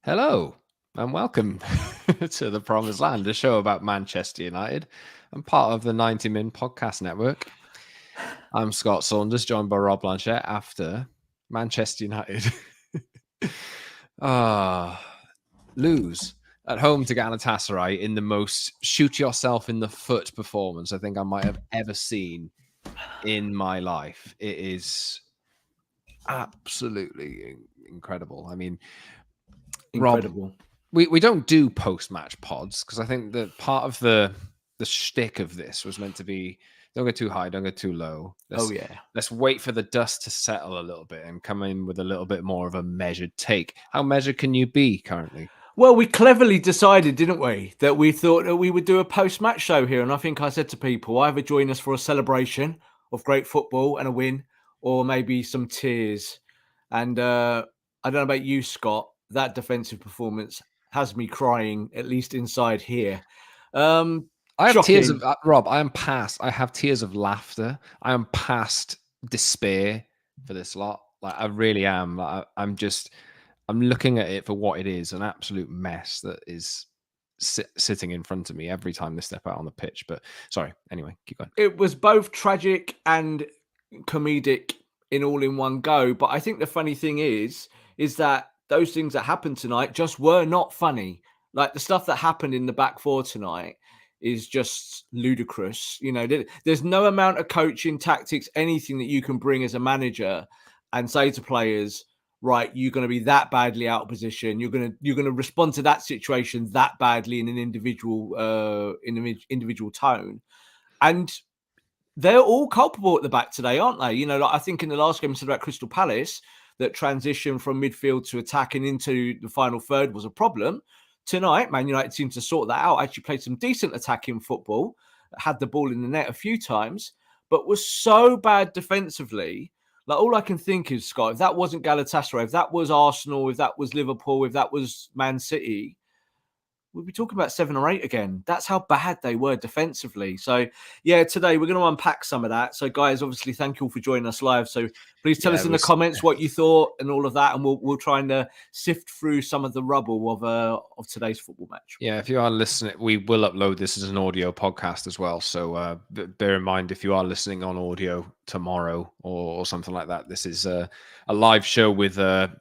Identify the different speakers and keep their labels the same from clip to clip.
Speaker 1: Hello and welcome to the Promised Land, a show about Manchester United and part of the 90 Min Podcast Network. I'm Scott Saunders, joined by Rob Blanchette after Manchester United lose at home to Galatasaray in the most shoot yourself in the foot performance I think I might have ever seen in my life. It is absolutely incredible. I mean,
Speaker 2: incredible.
Speaker 1: Rob, we don't do post-match pods because I think that part of the shtick of this was meant to be don't go too high, don't go too low. Let's wait for the dust to settle a little bit and come in with a little bit more of a measured take. How measured can you be currently?
Speaker 2: Well, we cleverly decided, didn't we, that we thought that we would do a post-match show here. And I think I said to people, either join us for a celebration of great football and a win, or maybe some tears. And I don't know about you, Scott, that defensive performance has me crying, at least inside here.
Speaker 1: I have tears of Rob. I have tears of laughter. I am past despair for this lot. Like I really am. I'm looking at it for what it is, an absolute mess that is sitting in front of me every time they step out on the pitch. But sorry, anyway, keep going.
Speaker 2: It was both tragic and comedic in one go. But I think the funny thing is that those things that happened tonight just were not funny. Like the stuff that happened in the back four tonight is just ludicrous. You know, there's no amount of coaching, tactics, anything that you can bring as a manager and say to players, right, you're going to be that badly out of position. You're going to respond to that situation that badly in an individual tone, and they're all culpable at the back today, aren't they? You know, like I think in the last game we said about Crystal Palace, that transition from midfield to attack and into the final third was a problem. Tonight, Man United seemed to sort that out. Actually played some decent attacking football, had the ball in the net a few times, but was so bad defensively. Like all I can think is, Scott, if that wasn't Galatasaray, if that was Arsenal, if that was Liverpool, if that was Man City, we'd be talking about 7 or 8 again. That's how bad they were defensively. So, yeah, today we're going to unpack some of that. So, guys, obviously, thank you all for joining us live. So, please tell us in the comments what you thought and all of that, and we'll try and sift through some of the rubble of today's football match.
Speaker 1: Yeah, if you are listening, we will upload this as an audio podcast as well. So, bear in mind, if you are listening on audio tomorrow or something like that, this is a live show with our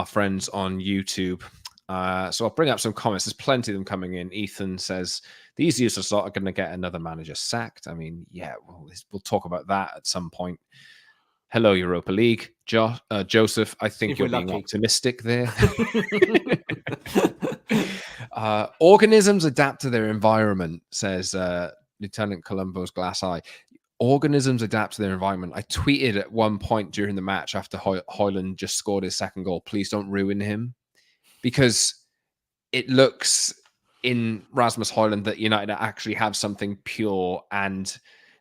Speaker 1: friends on YouTube. So I'll bring up some comments. There's plenty of them coming in. Ethan says the easiest result are going to get another manager sacked. I mean, yeah, we'll talk about that at some point. Hello, Europa League. Joseph, I think you're being optimistic there. Organisms adapt to their environment, says Lieutenant Columbo's glass eye. Organisms adapt to their environment. I tweeted at one point during the match after Højlund just scored his second goal, please don't ruin him. Because it looks in Rasmus Højlund that United actually have something pure and,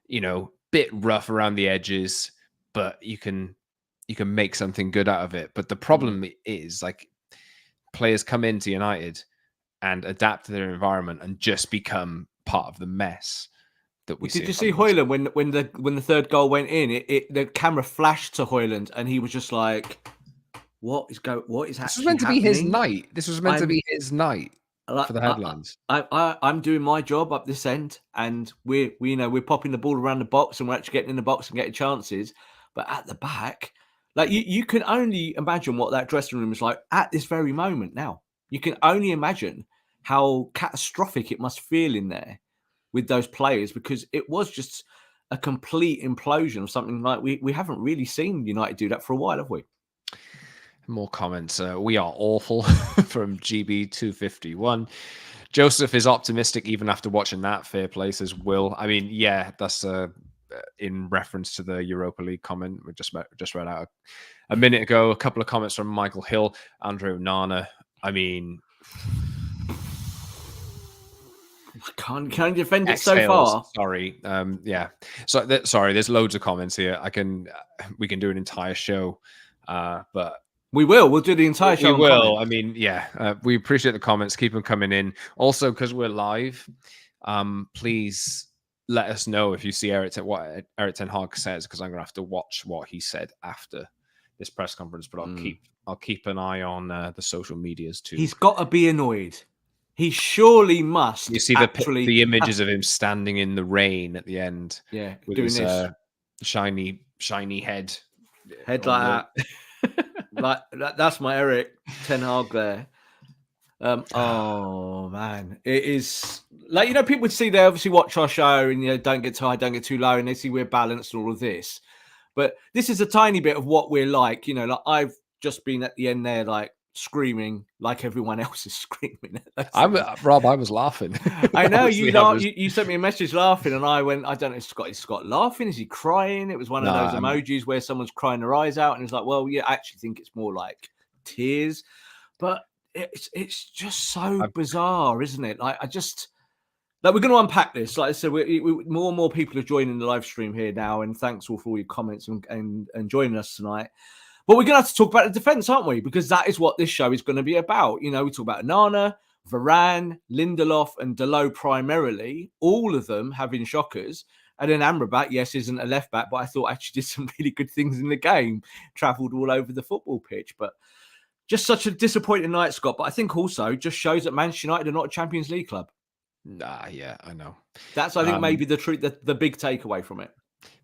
Speaker 1: you know, bit rough around the edges, but you can make something good out of it. But the problem is, like, players come into United and adapt to their environment and just become part of the mess that we see.
Speaker 2: Did you see Højlund when the third goal went in? The camera flashed to Højlund and he was just like, What is happening?
Speaker 1: This was meant to be his night. This was meant to be his night for the headlines.
Speaker 2: I'm doing my job up this end, and we're popping the ball around the box, and we're actually getting in the box and getting chances. But at the back, like you can only imagine what that dressing room is like at this very moment. Now you can only imagine how catastrophic it must feel in there with those players, because it was just a complete implosion of something like we haven't really seen United do that for a while, have we?
Speaker 1: More comments. We are awful from GB251. Joseph is optimistic even after watching that. Fair play, says Will. I mean, yeah, that's in reference to the Europa League comment we just read out a minute ago. A couple of comments from Michael Hill, Andre Onana. I mean,
Speaker 2: can't defend it so far.
Speaker 1: Sorry. Yeah. So sorry. There's loads of comments here. We can do an entire show, but.
Speaker 2: We'll do the entire show.
Speaker 1: We will. I mean, yeah, we appreciate the comments. Keep them coming in. Also, because we're live, please let us know if you see what Erik ten Hag says, because I'm going to have to watch what he said after this press conference, but I'll keep I'll keep an eye on the social medias too.
Speaker 2: He's got to be annoyed. He surely must.
Speaker 1: You see the images of him standing in the rain at the end, with
Speaker 2: doing
Speaker 1: his
Speaker 2: this
Speaker 1: shiny head
Speaker 2: like that. Like that's my Eric Ten Hag there. Oh man, it is like, people would see, they obviously watch our show and don't get too high, don't get too low, and they see we're balanced and all of this. But this is a tiny bit of what we're like. Like I've just been at the end there, like screaming like everyone else is screaming.
Speaker 1: Rob, I was laughing.
Speaker 2: I know you sent me a message laughing, and I went, I don't know, is Scott laughing? Is he crying? It was one of those emojis where someone's crying their eyes out, and it's like, well, I actually think it's more like tears, but it's just so bizarre, isn't it? Like we're going to unpack this. Like I said, we more and more people are joining the live stream here now, and thanks all for all your comments and joining us tonight. But we're going to have to talk about the defence, aren't we? Because that is what this show is going to be about. We talk about Onana, Varane, Lindelof, and Dalot primarily, all of them having shockers. And then Amrabat, yes, isn't a left back, but I thought actually did some really good things in the game, travelled all over the football pitch. But just such a disappointing night, Scott. But I think also just shows that Manchester United are not a Champions League club.
Speaker 1: Yeah, I know.
Speaker 2: That's, I think, maybe the big takeaway from it.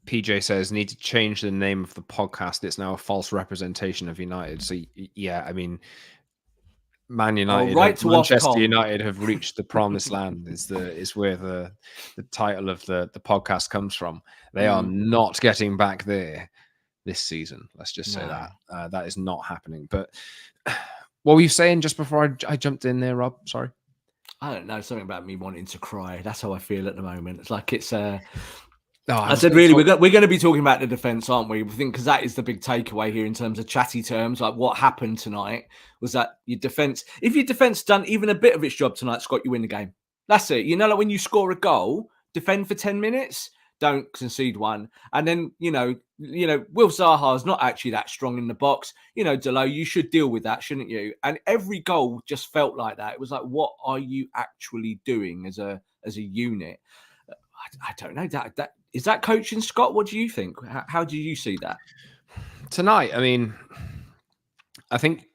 Speaker 1: PJ says, need to change the name of the podcast. It's now a false representation of United. So, yeah, I mean, Man United, Manchester United have reached the promised land is where the title of the podcast comes from. They are not getting back there this season. Let's just say that. That is not happening. But what were you saying just before I jumped in there, Rob? Sorry.
Speaker 2: I don't know. Something about me wanting to cry. That's how I feel at the moment. It's like it's...
Speaker 1: No,
Speaker 2: I said, really, we're going to be talking about the defence, aren't we? We think, because that is the big takeaway here in terms of chatty terms. Like what happened tonight was that your defence, if your defence done even a bit of its job tonight, Scott, you win the game. That's it. Like when you score a goal, defend for 10 minutes, don't concede one. And then, Will Zaha is not actually that strong in the box. Dalot, you should deal with that, shouldn't you? And every goal just felt like that. It was like, what are you actually doing as a unit? I don't know. That is that coaching, Scott? What do you think? How do you see that
Speaker 1: tonight? I mean, I think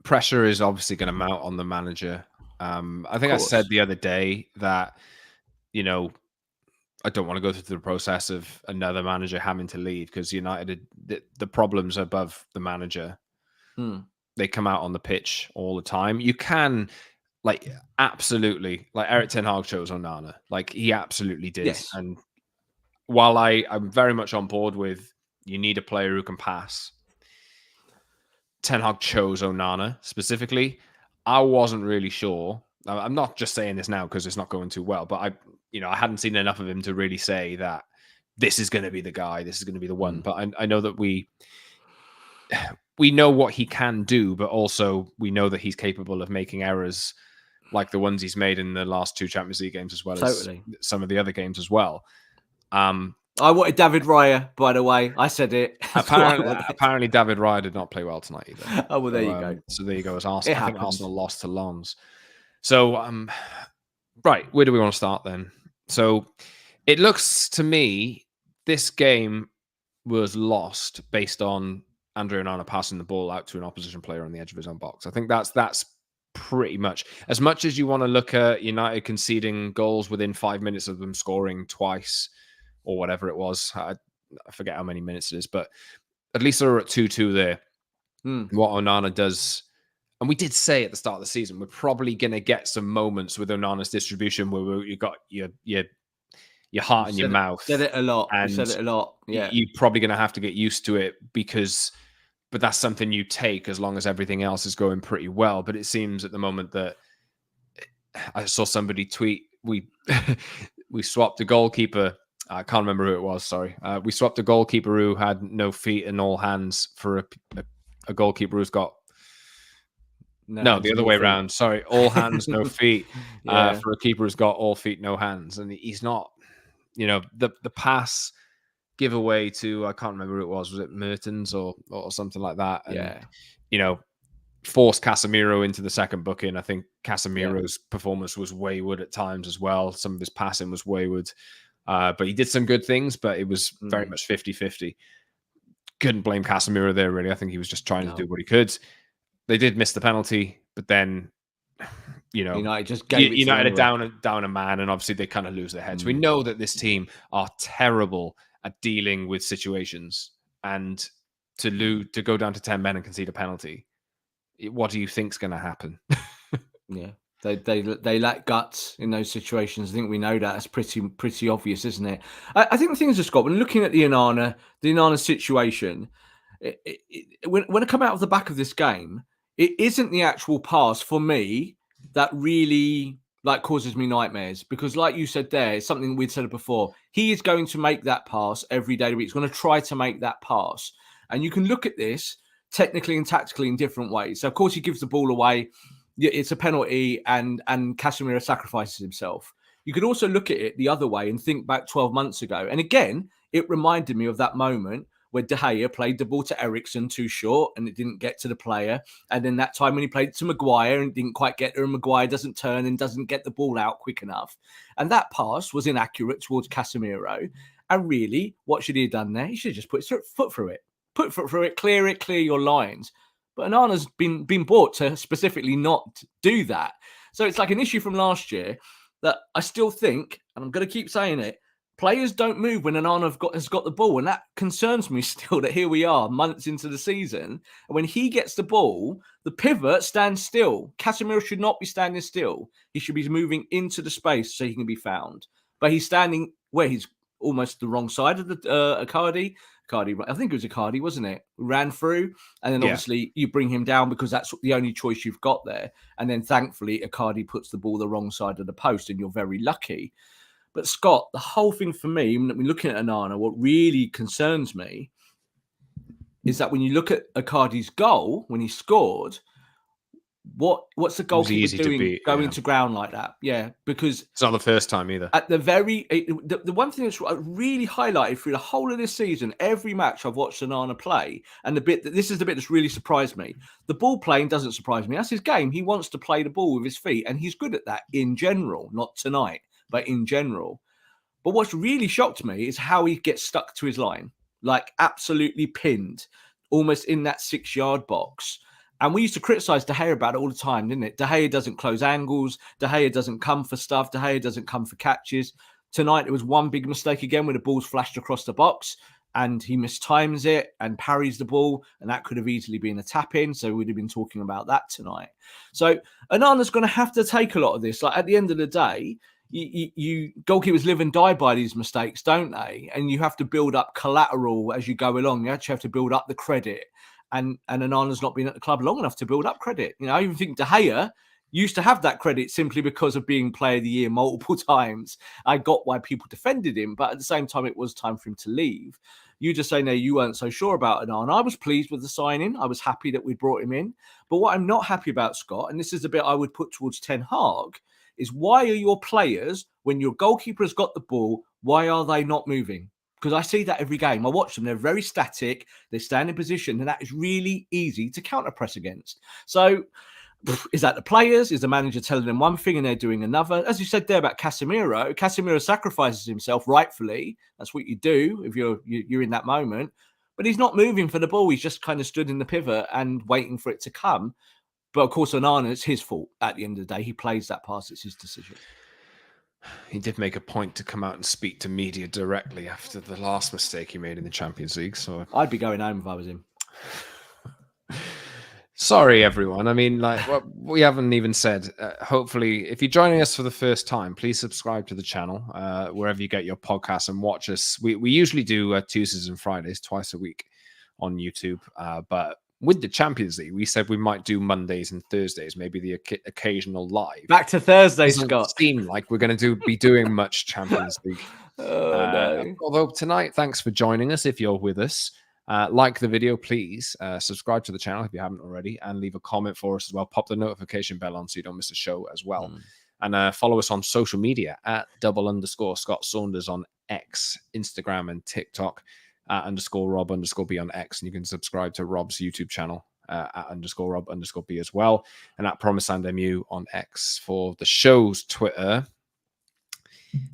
Speaker 1: pressure is obviously going to mount on the manager. I think I said the other day that I don't want to go through the process of another manager having to leave, because United, the problems above the manager. They come out on the pitch all the time. You can. Absolutely, Eric Ten Hag chose Onana. He absolutely did.
Speaker 2: Yes.
Speaker 1: And while I'm very much on board with you need a player who can pass, Ten Hag chose Onana specifically. I wasn't really sure. I'm not just saying this now because it's not going too well, but I hadn't seen enough of him to really say that this is going to be the guy, this is going to be the one. But I know that we know what he can do, but also we know that he's capable of making errors like the ones he's made in the last two Champions League games, as well as some of the other games as well. I
Speaker 2: wanted David Raya, by the way. I said it.
Speaker 1: Apparently David Raya did not play well tonight either.
Speaker 2: Oh, well, there you go.
Speaker 1: So there you go. As Arsenal, I think Arsenal lost to Lens. So, right, where do we want to start then? So it looks to me this game was lost based on Andre Onana passing the ball out to an opposition player on the edge of his own box. I think that's pretty much as you want to look at United conceding goals within 5 minutes of them scoring twice or whatever it was. I forget how many minutes it is, but at least they're at 2-2 there. What Onana does, and we did say at the start of the season, we're probably going to get some moments with Onana's distribution where you got your heart in your mouth.
Speaker 2: Said it a lot. Yeah,
Speaker 1: you're probably going to have to get used to it but that's something you take as long as everything else is going pretty well. But it seems at the moment that I saw somebody tweet, we swapped a goalkeeper. I can't remember who it was. Sorry. We swapped a goalkeeper who had no feet and all hands for a goalkeeper who's got the other way around. Sorry. All hands, no feet for a keeper who's got all feet, no hands. And he's not, the pass giveaway to, I can't remember who it was it Mertens or something like that? And, forced Casemiro into the second booking. I think Casemiro's performance was wayward at times as well. Some of his passing was wayward, but he did some good things, but it was very much 50-50. couldn't blame Casemiro there, really. I think he was just trying to do what he could. They did miss the penalty, but then,
Speaker 2: United just gave it
Speaker 1: United
Speaker 2: to
Speaker 1: are down a man, and obviously they kind of lose their heads. We know that this team are terrible at dealing with situations, and to go down to 10 men and concede a penalty, what do you think's going to happen?
Speaker 2: Yeah. They lack guts in those situations. I think we know that. It's pretty obvious, isn't it? I think the thing is, Scott, when looking at the Onana situation, when I come out of the back of this game, it isn't the actual pass for me that really causes me nightmares, because like you said there, it's something we'd said before. He is going to make that pass every day of the week. He's going to try to make that pass, and you can look at this technically and tactically in different ways. So of course he gives the ball away. It's a penalty, and Casemiro sacrifices himself. You could also look at it the other way and think back 12 months ago. And again, it reminded me of that moment where De Gea played the ball to Eriksen too short and it didn't get to the player. And then that time when he played it to Maguire and didn't quite get there, and Maguire doesn't turn and doesn't get the ball out quick enough. And that pass was inaccurate towards Casemiro. And really, what should he have done there? He should have just put his foot through it. Put foot through it, clear your lines. But Onana's been bought to specifically not do that. So it's like an issue from last year that I still think, and I'm going to keep saying it, players don't move when Onana has got the ball. And that concerns me still, that here we are months into the season. And when he gets the ball, the pivot stands still. Casemiro should not be standing still. He should be moving into the space so he can be found. But he's standing where he's almost the wrong side of the Icardi, I think it was Icardi, wasn't it? Ran through, and then obviously you bring him down because that's the only choice you've got there. And then thankfully Icardi puts the ball the wrong side of the post, and you're very lucky. But Scott, the whole thing for me, when we're looking at Onana, what really concerns me is that when you look at Icardi's goal, when he scored, what's the goalkeeper doing going to ground like that? Yeah, because
Speaker 1: it's not the first time either.
Speaker 2: At the one thing that's really highlighted through the whole of this season, every match I've watched Onana play, and this is the bit that's really surprised me. The ball playing doesn't surprise me. That's his game. He wants to play the ball with his feet, and he's good at that in general, not tonight, but in general. But what's really shocked me is how he gets stuck to his line, like absolutely pinned, almost in that 6-yard box. And we used to criticize De Gea about it all the time, didn't it? De Gea doesn't close angles. De Gea doesn't come for stuff. De Gea doesn't come for catches. Tonight, it was one big mistake again where the ball's flashed across the box and he mistimes it and parries the ball. And that could have easily been a tap-in. So we'd have been talking about that tonight. So Onana's going to have to take a lot of this. Like, at the end of the day, you goalkeepers live and die by these mistakes, don't they? And you have to build up collateral as you go along. You actually have to build up the credit. And Onana's not been at the club long enough to build up credit. I even think De Gea used to have that credit simply because of being Player of the Year multiple times. I got why people defended him, but at the same time, it was time for him to leave. You just saying there you weren't so sure about Onana. I was pleased with the signing. I was happy that we brought him in. But what I'm not happy about, Scott, and this is the bit I would put towards Ten Hag, is why are your players, when your goalkeeper has got the ball, why are they not moving? Because I see that every game. I watch them. They're very static. They stand in position, and that is really easy to counter-press against. So is that the players? Is the manager telling them one thing and they're doing another? As you said there about Casemiro sacrifices himself rightfully. That's what you do if you're in that moment. But he's not moving for the ball. He's just kind of stood in the pivot and waiting for it to come. But of course, Onana, it's his fault at the end of the day. He plays that pass. It's his decision.
Speaker 1: He did make a point to come out and speak to media directly after the last mistake he made in the Champions League. So
Speaker 2: I'd be going home if I was him.
Speaker 1: Sorry, everyone. I mean, we haven't even said, hopefully, if you're joining us for the first time, please subscribe to the channel, wherever you get your podcasts, and watch us. We usually do Tuesdays and Fridays, twice a week on YouTube. But with the Champions League, we said we might do Mondays and Thursdays, maybe the occasional live.
Speaker 2: Back to Thursday, Scott.
Speaker 1: Doesn't seem like we're going to be doing much Champions League.
Speaker 2: No.
Speaker 1: Although tonight, thanks for joining us. If you're with us, like the video, please. Subscribe to the channel if you haven't already, and leave a comment for us as well. Pop the notification bell on so you don't miss a show as well. And follow us on social media at @_Scott Saunders on X, Instagram, and TikTok. @_Rob_B on X, and you can subscribe to Rob's YouTube channel at @_Rob_B as well, and at Promise and MU on X for the show's Twitter.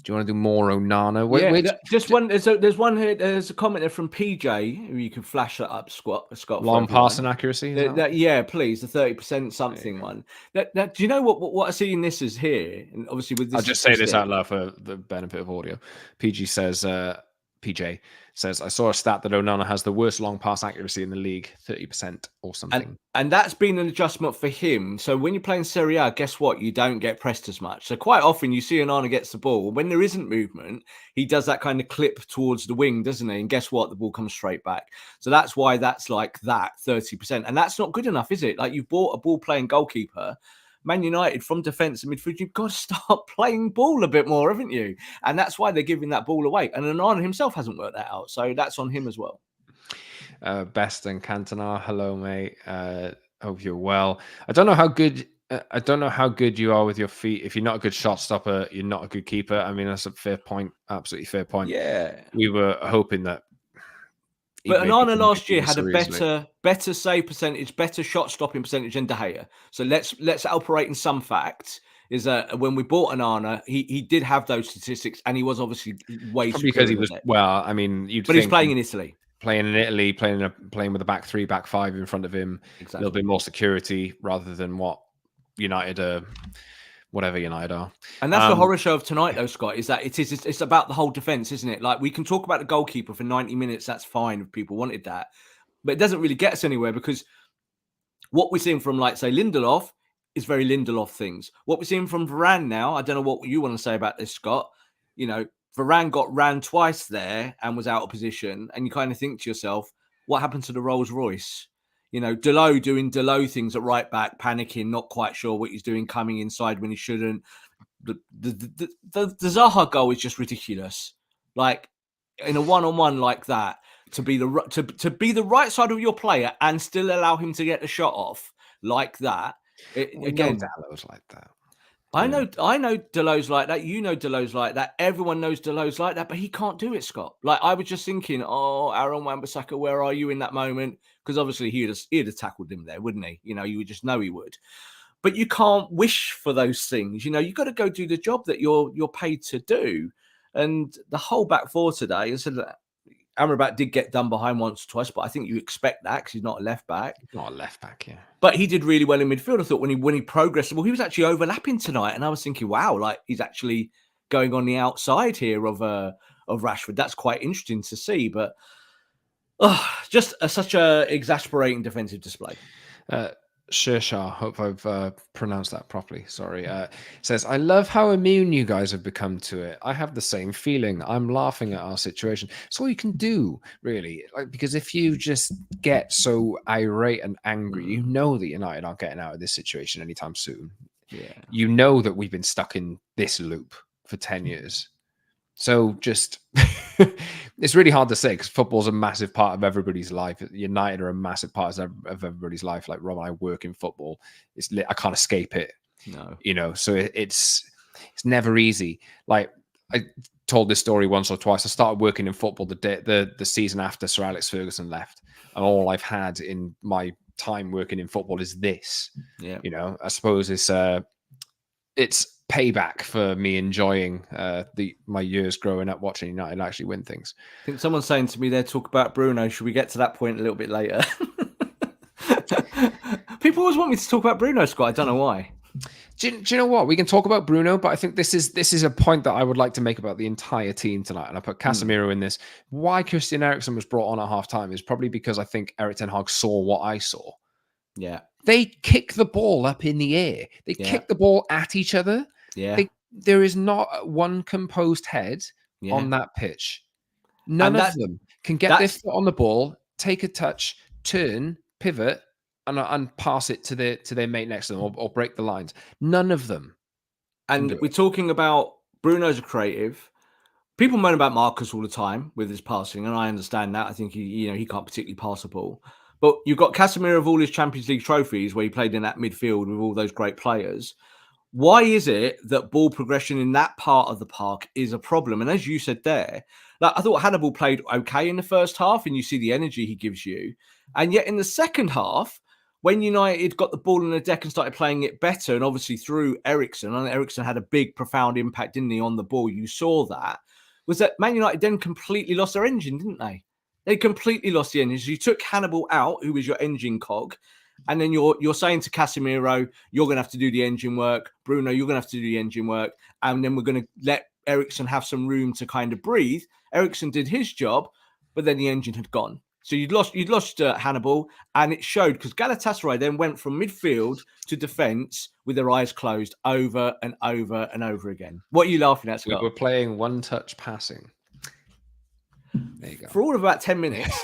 Speaker 1: you want to do more Onana?
Speaker 2: Just one. There's one here. There's a comment there from PJ. Who you can flash that up, Scott.
Speaker 1: Long passing accuracy.
Speaker 2: Yeah, please. The 30% something one. Do you know what I see in this is here? And obviously, with this,
Speaker 1: I'll just say this out loud for the benefit of audio. PJ says, I saw a stat that Onana has the worst long pass accuracy in the league, 30% or something.
Speaker 2: And that's been an adjustment for him. So when you're playing Serie A, guess what? You don't get pressed as much. So quite often you see Onana gets the ball. When there isn't movement, he does that kind of clip towards the wing, doesn't he? And guess what? The ball comes straight back. So that's why that's like that 30%. And that's not good enough, is it? Like you've bought a ball playing goalkeeper. Man United, from defence and midfield, you've got to start playing ball a bit more, haven't you? And that's why they're giving that ball away. And Onana himself hasn't worked that out. So that's on him as well.
Speaker 1: Best and Cantona, hello, mate. Hope you're well. I don't know how good you are with your feet. If you're not a good shot stopper, you're not a good keeper. I mean, that's a fair point. Absolutely fair point.
Speaker 2: Yeah.
Speaker 1: We were hoping that.
Speaker 2: But Onana last year had a better save percentage, better shot stopping percentage than De Gea. So let's operate in some facts. Is that when we bought Onana, he did have those statistics, and he was obviously way superior
Speaker 1: because he was well. I mean, but
Speaker 2: he's playing in Italy.
Speaker 1: Playing with a back three, back five in front of him, exactly. A little bit more security rather than what United are, whatever United are.
Speaker 2: And that's the horror show of tonight, though, Scott, is that it's about the whole defense, isn't it? Like we can talk about the goalkeeper for 90 minutes, that's fine if people wanted that, but it doesn't really get us anywhere because what we're seeing from, like, say, Lindelof is very Lindelof things. What we're seeing from Varane now, I don't know what you want to say about this, Scott. You know, Varane got ran twice there and was out of position. And you kind of think to yourself, what happened to the Rolls Royce? You know, Delot doing Delot things at right back, panicking, not quite sure what he's doing, coming inside when he shouldn't. The Zaha goal is just ridiculous. Like in a one-on-one like that, to be the right side of your player and still allow him to get the shot off like that. Again,
Speaker 1: Delot's like that.
Speaker 2: I know Delot's like that. You know Delot's like that. Everyone knows Delot's like that, but he can't do it, Scott. Like I was just thinking, Aaron Wan-Bissaka, where are you in that moment? Because obviously he'd have tackled him there, wouldn't he? You know, you would just know he would. But you can't wish for those things. You know, you've got to go do the job that you're paid to do. And the whole back four today, I said that Amrabat did get done behind once or twice, but I think you expect that because he's not a left back.
Speaker 1: Not a left back, yeah. But
Speaker 2: he did really well in midfield. I thought when he progressed, well, he was actually overlapping tonight, and I was thinking, wow, like he's actually going on the outside here of Rashford. That's quite interesting to see, but just such a exasperating defensive display.
Speaker 1: Shershaw, hope I've pronounced that properly. Sorry. Says, I love how immune you guys have become to it. I have the same feeling. I'm laughing at our situation. It's all you can do, really. Like, because if you just get so irate and angry, you know that United aren't getting out of this situation anytime soon.
Speaker 2: Yeah.
Speaker 1: You know that we've been stuck in this loop for 10 years. So just, it's really hard to say because football's a massive part of everybody's life. United are a massive part of everybody's life. Like Rob and I work in football. I can't escape it.
Speaker 2: No,
Speaker 1: you know. So it's never easy. Like I told this story once or twice. I started working in football the season after Sir Alex Ferguson left, and all I've had in my time working in football is this.
Speaker 2: Yeah,
Speaker 1: you know. I suppose it's payback for me enjoying my years growing up watching United actually win things.
Speaker 2: I think someone's saying to me there, talk about Bruno. Should we get to that point a little bit later? People always want me to talk about Bruno, Scott. I don't know why.
Speaker 1: Do you know what? We can talk about Bruno, but I think this is a point that I would like to make about the entire team tonight. And I put Casemiro in this. Why Christian Eriksen was brought on at halftime is probably because I think Erik ten Hag saw what I saw.
Speaker 2: Yeah.
Speaker 1: They kick the ball up in the air. They kick the ball at each other.
Speaker 2: Yeah.
Speaker 1: There is not one composed head on that pitch. None of them can get their foot on the ball, take a touch, turn, pivot, and pass it to their mate next to them or break the lines. None of them.
Speaker 2: And we're talking about Bruno's a creative. People moan about Marcus all the time with his passing, and I understand that. I think he can't particularly pass the ball. But you've got Casemiro of all his Champions League trophies where he played in that midfield with all those great players. Why is it that ball progression in that part of the park is a problem? And as you said there, like I thought Hannibal played okay in the first half, and you see the energy he gives you. And yet in the second half, when United got the ball on the deck and started playing it better, and obviously through Eriksen, and Eriksen had a big, profound impact, didn't he, on the ball? You saw that. Was that Man United then completely lost their engine, didn't they? They completely lost the engine. So you took Hannibal out, who was your engine cog, and then you're saying to Casemiro, you're going to have to do the engine work. Bruno, you're going to have to do the engine work. And then we're going to let Eriksen have some room to kind of breathe. Eriksen did his job, but then the engine had gone. So you'd lost Hannibal, and it showed because Galatasaray then went from midfield to defence with their eyes closed over and over and over again. What are you laughing at, Scott?
Speaker 1: We were playing one-touch passing. There you go.
Speaker 2: For all of about 10 minutes.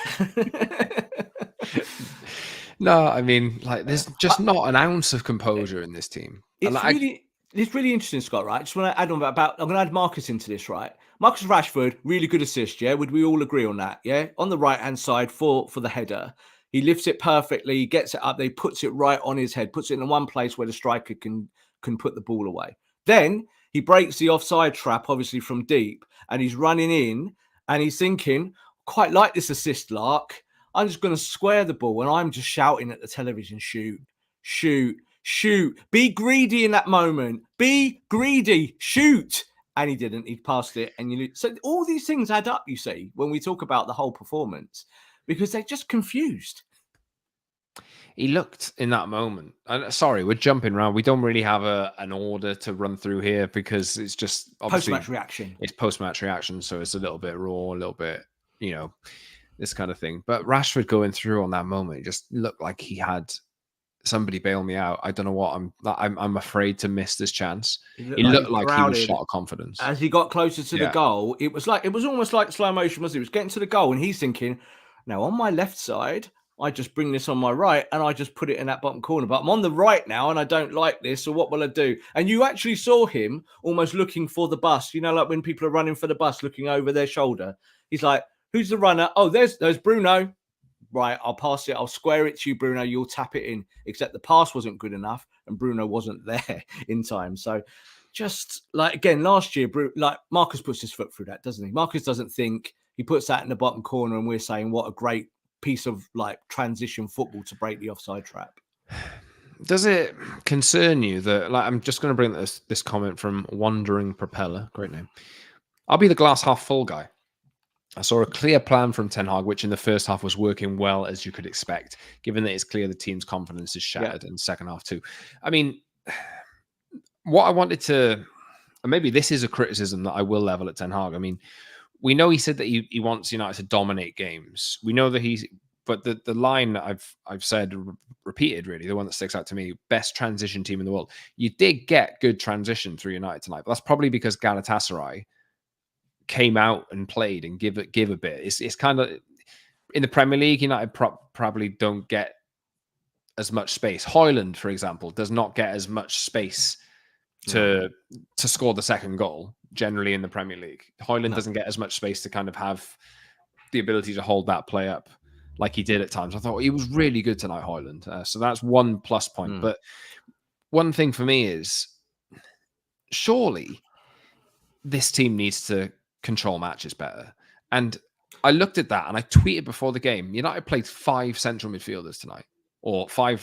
Speaker 1: No, I mean, like, there's just not an ounce of composure in this team.
Speaker 2: It's really interesting, Scott, right? Just want to add on about I'm going to add Marcus into this, right? Marcus Rashford, really good assist, yeah? Would we all agree on that, yeah? On the right-hand side for the header. He lifts it perfectly, gets it up, he puts it right on his head, puts it in one place where the striker can put the ball away. Then he breaks the offside trap, obviously, from deep, and he's running in, and he's thinking, quite like this assist, Lark. I'm just going to square the ball, and I'm just shouting at the television, shoot, shoot, shoot. Be greedy in that moment. Be greedy. Shoot. And he didn't. He passed it. And so all these things add up, you see, when we talk about the whole performance, because they're just confused.
Speaker 1: He looked in that moment. Sorry, we're jumping around. We don't really have an order to run through here because it's just obviously
Speaker 2: post-match reaction.
Speaker 1: It's post-match reaction, so it's a little bit raw, a little bit, this kind of thing. But Rashford going through on that moment, it just looked like he had somebody bail me out. I don't know what I'm afraid to miss this chance. It looked like he was shot of confidence
Speaker 2: as he got closer to the goal. It was almost like slow motion. He was getting to the goal, and he's thinking, now on my left side, I just bring this on my right and I just put it in that bottom corner. But I'm on the right now and I don't like this. So what will I do? And you actually saw him almost looking for the bus. Like when people are running for the bus, looking over their shoulder. He's like, who's the runner? Oh, there's Bruno. Right, I'll pass it. I'll square it to you, Bruno. You'll tap it in. Except the pass wasn't good enough and Bruno wasn't there in time. So just like, again, last year, Marcus puts his foot through that, doesn't he? Marcus doesn't think. He puts that in the bottom corner and we're saying what a great piece of transition football to break the offside trap.
Speaker 1: Does it concern you that I'm just going to bring this comment from Wandering Propeller, great name. I'll be the glass half full guy. I saw a clear plan from Ten Hag, which in the first half was working well as you could expect, given that it's clear the team's confidence is shattered in the second half too. I mean, what I wanted to, and maybe this is a criticism that I will level at Ten Hag. I mean, we know he said that he wants United to dominate games. We know that but the line that I've said, repeated really, the one that sticks out to me, best transition team in the world. You did get good transition through United tonight, but that's probably because Galatasaray came out and played and give a bit. It's kind of in the Premier League, United probably don't get as much space. Højlund, for example, does not get as much space to score the second goal generally in the Premier League. Højlund doesn't get as much space to kind of have the ability to hold that play up like he did at times. I thought he was really good tonight, Højlund. So that's one plus point. But one thing for me is surely this team needs to control matches better. And I looked at that and I tweeted before the game, United played 5 central midfielders tonight, or five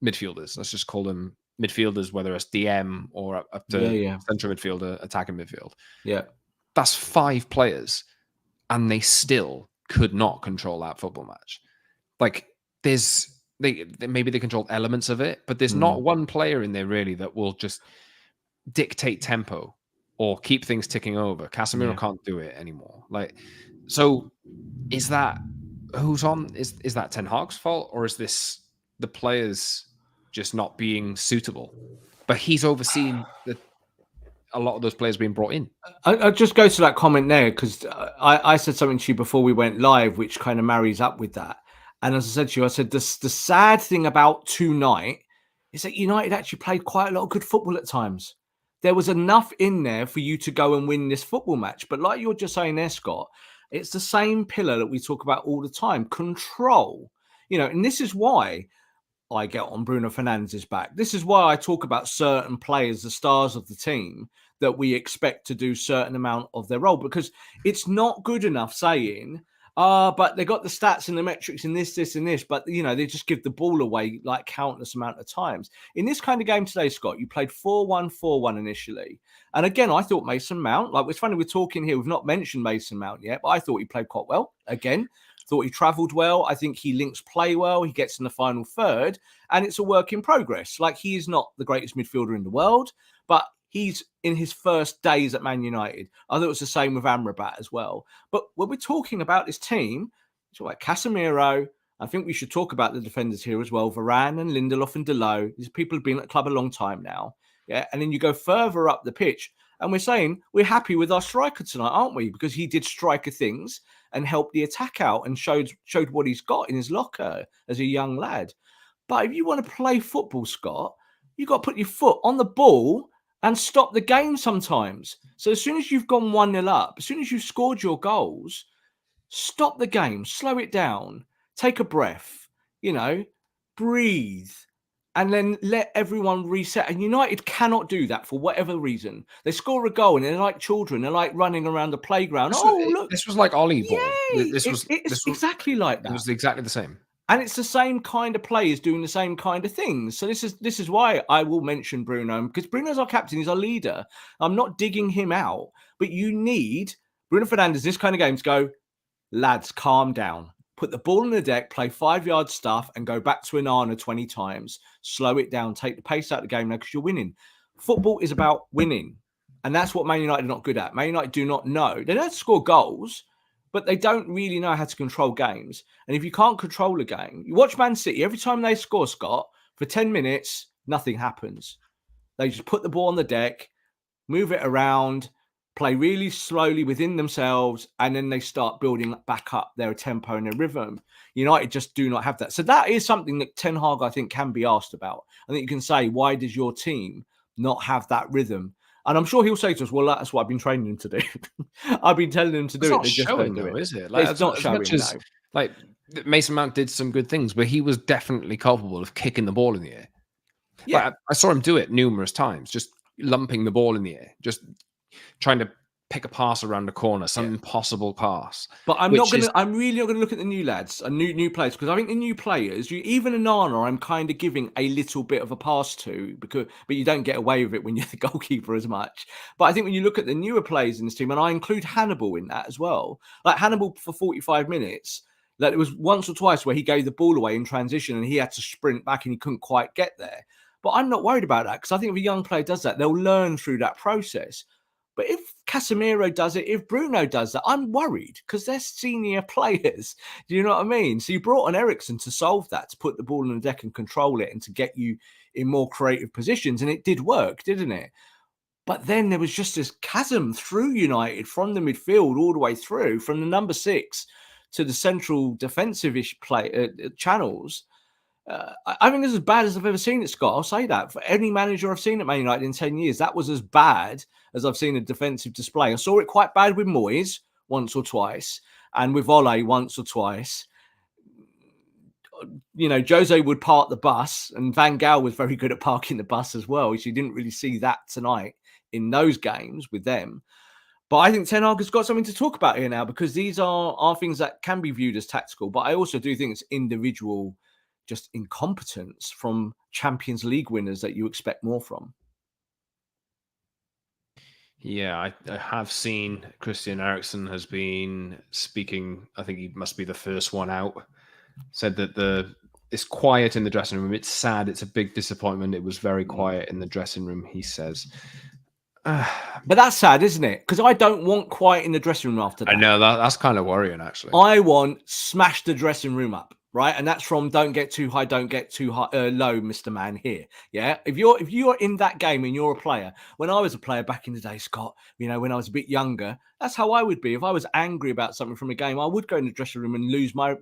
Speaker 1: midfielders. Let's just call them midfielders, whether it's DM or up to central midfielder, attacking midfield. Yeah. That's 5 players and they still could not control that football match. Like maybe they controlled elements of it, but there's not one player in there really that will just dictate tempo or keep things ticking over. Casemiro can't do it anymore. So is that who's on? Is that Ten Hag's fault, or is this the players just not being suitable? But he's overseen a lot of those players being brought in.
Speaker 2: I'll just go to that comment there because I said something to you before we went live, which kind of marries up with that. And as I said to you, I said the sad thing about tonight is that United actually played quite a lot of good football at times. There was enough in there for you to go and win this football match. But like you're just saying there, Scott, it's the same pillar that we talk about all the time, control. And this is why I get on Bruno Fernandes's back. This is why I talk about certain players, the stars of the team, that we expect to do certain amount of their role, because it's not good enough saying, but they got the stats and the metrics and this, and this. But, they just give the ball away like countless amount of times. In this kind of game today, Scott, you played 4-1-4-1 initially. And again, I thought Mason Mount, like it's funny we're talking here, we've not mentioned Mason Mount yet, but I thought he played quite well. Again, thought he travelled well. I think he links play well. He gets in the final third, and it's a work in progress. Like, he is not the greatest midfielder in the world, but he's in his first days at Man United. I thought it was the same with Amrabat as well. But when we're talking about this team, it's like Casemiro. I think we should talk about the defenders here as well. Varane and Lindelof and Delot. These people have been at the club a long time now. Yeah. And then you go further up the pitch, and we're saying we're happy with our striker tonight, aren't we? Because he did striker things and helped the attack out and showed what he's got in his locker as a young lad. But if you want to play football, Scott, you've got to put your foot on the ball and stop the game sometimes. So as soon as you've gone 1-0 up, as soon as you've scored your goals, stop the game, slow it down, take a breath, breathe, and then let everyone reset. And United cannot do that for whatever reason. They score a goal and they're like children. They're like running around the playground. Look.
Speaker 1: This was like Ollie ball.
Speaker 2: Yay! It's exactly like that.
Speaker 1: It was exactly the same.
Speaker 2: And it's the same kind of players doing the same kind of things. So this is why I will mention Bruno, because Bruno's our captain. He's our leader. I'm not digging him out, but you need Bruno Fernandes, this kind of game, to go, lads, calm down. Put the ball on the deck, play 5-yard stuff, and go back to Onana 20 times. Slow it down. Take the pace out of the game now because you're winning. Football is about winning. And that's what Man United are not good at. Man United do not know. They know how to score goals, but they don't really know how to control games. And if you can't control a game, you watch Man City, every time they score, Scott, for 10 minutes, nothing happens. They just put the ball on the deck, move it around, play really slowly within themselves, and then they start building back up their tempo and their rhythm. United just do not have that. So that is something that Ten Hag, I think, can be asked about. I think you can say, why does your team not have that rhythm? And I'm sure he'll say to us, well, that's what I've been training them to do. I've been telling them to do it. They just don't do it.
Speaker 1: Is it?
Speaker 2: Like, it's not showing, no.
Speaker 1: Like, Mason Mount did some good things, but he was definitely culpable of kicking the ball in the air. Yeah. Like, I saw him do it numerous times, just lumping the ball in the air, just trying to pick a pass around the corner, some impossible pass.
Speaker 2: But I'm really not gonna look at the new lads and new players, because I think the new players, even Onana, I'm kind of giving a little bit of a pass to, but you don't get away with it when you're the goalkeeper as much. But I think when you look at the newer players in this team, and I include Hannibal in that as well, like Hannibal for 45 minutes, that it was once or twice where he gave the ball away in transition and he had to sprint back and he couldn't quite get there. But I'm not worried about that, because I think if a young player does that, they'll learn through that process. But if Casemiro does it, if Bruno does that, I'm worried, because they're senior players. Do you know what I mean? So you brought on Eriksen to solve that, to put the ball on the deck and control it and to get you in more creative positions. And it did work, didn't it? But then there was just this chasm through United from the midfield all the way through, from the number 6 to the central defensive-ish channels. I think it's as bad as I've ever seen it, Scott. I'll say that. For any manager I've seen at Man United in 10 years, that was as bad as I've seen a defensive display. I saw it quite bad with Moyes once or twice, and with Ole once or twice. Jose would park the bus, and Van Gaal was very good at parking the bus as well. So you didn't really see that tonight in those games with them. But I think Ten Hag has got something to talk about here now, because these are things that can be viewed as tactical. But I also do think it's individual just incompetence from Champions League winners that you expect more from.
Speaker 1: Yeah, I have seen Christian Eriksen has been speaking. I think he must be the first one out. Said that it's quiet in the dressing room. It's sad. It's a big disappointment. It was very quiet in the dressing room, he says.
Speaker 2: But that's sad, isn't it? Because I don't want quiet in the dressing room after that.
Speaker 1: I know, that's kind of worrying, actually.
Speaker 2: I want smash the dressing room up. Right, and that's from don't get too high, don't get too high, low, Mr. Man here. Yeah, if you're in that game and you're a player. When I was a player back in the day, Scott, when I was a bit younger, that's how I would be. If I was angry about something from a game, I would go in the dressing room and lose my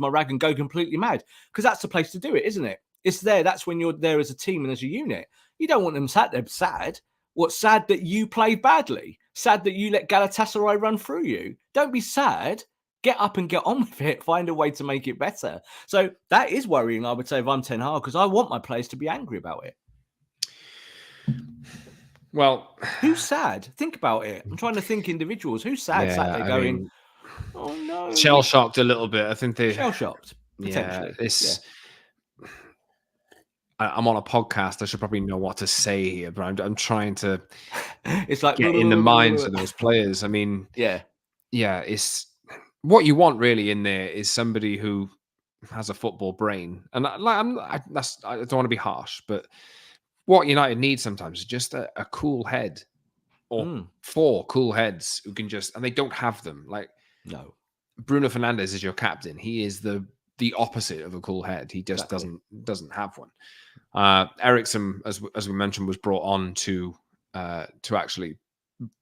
Speaker 2: rag and go completely mad, because that's the place to do it, isn't it? It's there. That's when you're there as a team and as a unit. You don't want them sat there sad. What's sad that you played badly? Sad that you let Galatasaray run through you? Don't be sad. Get up and get on with it. Find a way to make it better. So that is worrying, I would say, if I'm Ten Hag, because I want my players to be angry about it.
Speaker 1: Well,
Speaker 2: who's sad? Think about it. I'm trying to think individuals. Who's sad? Sat there going, Oh no,
Speaker 1: shell shocked a little bit. I think they
Speaker 2: shell shocked potentially.
Speaker 1: I'm on a podcast. I should probably know what to say here, but I'm trying to
Speaker 2: It's like
Speaker 1: get in the minds of those players. I mean,
Speaker 2: yeah,
Speaker 1: it's what you want really in there is somebody who has a football brain. And I don't want to be harsh, but what United needs sometimes is just a cool head or 4 cool heads who can just, and they don't have them. Like
Speaker 2: no.
Speaker 1: Bruno Fernandes is your captain. He is the opposite of a cool head. He just doesn't have one. Ericsson, as we mentioned, was brought on to actually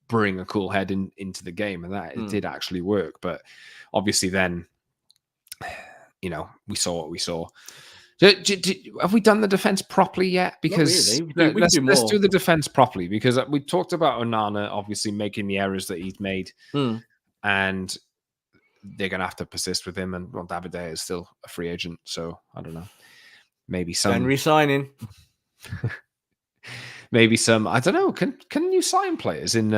Speaker 1: bring a cool head into the game, and that it did actually work. But obviously, then we saw what we saw. Have we done the defense properly yet? Because
Speaker 2: really.
Speaker 1: let's do the defense properly, because we talked about Onana obviously making the errors that he's made, and they're going to have to persist with him. And David De Gea is still a free agent, so I don't know. Maybe some
Speaker 2: resigning.
Speaker 1: Maybe some. I don't know. Can you sign players in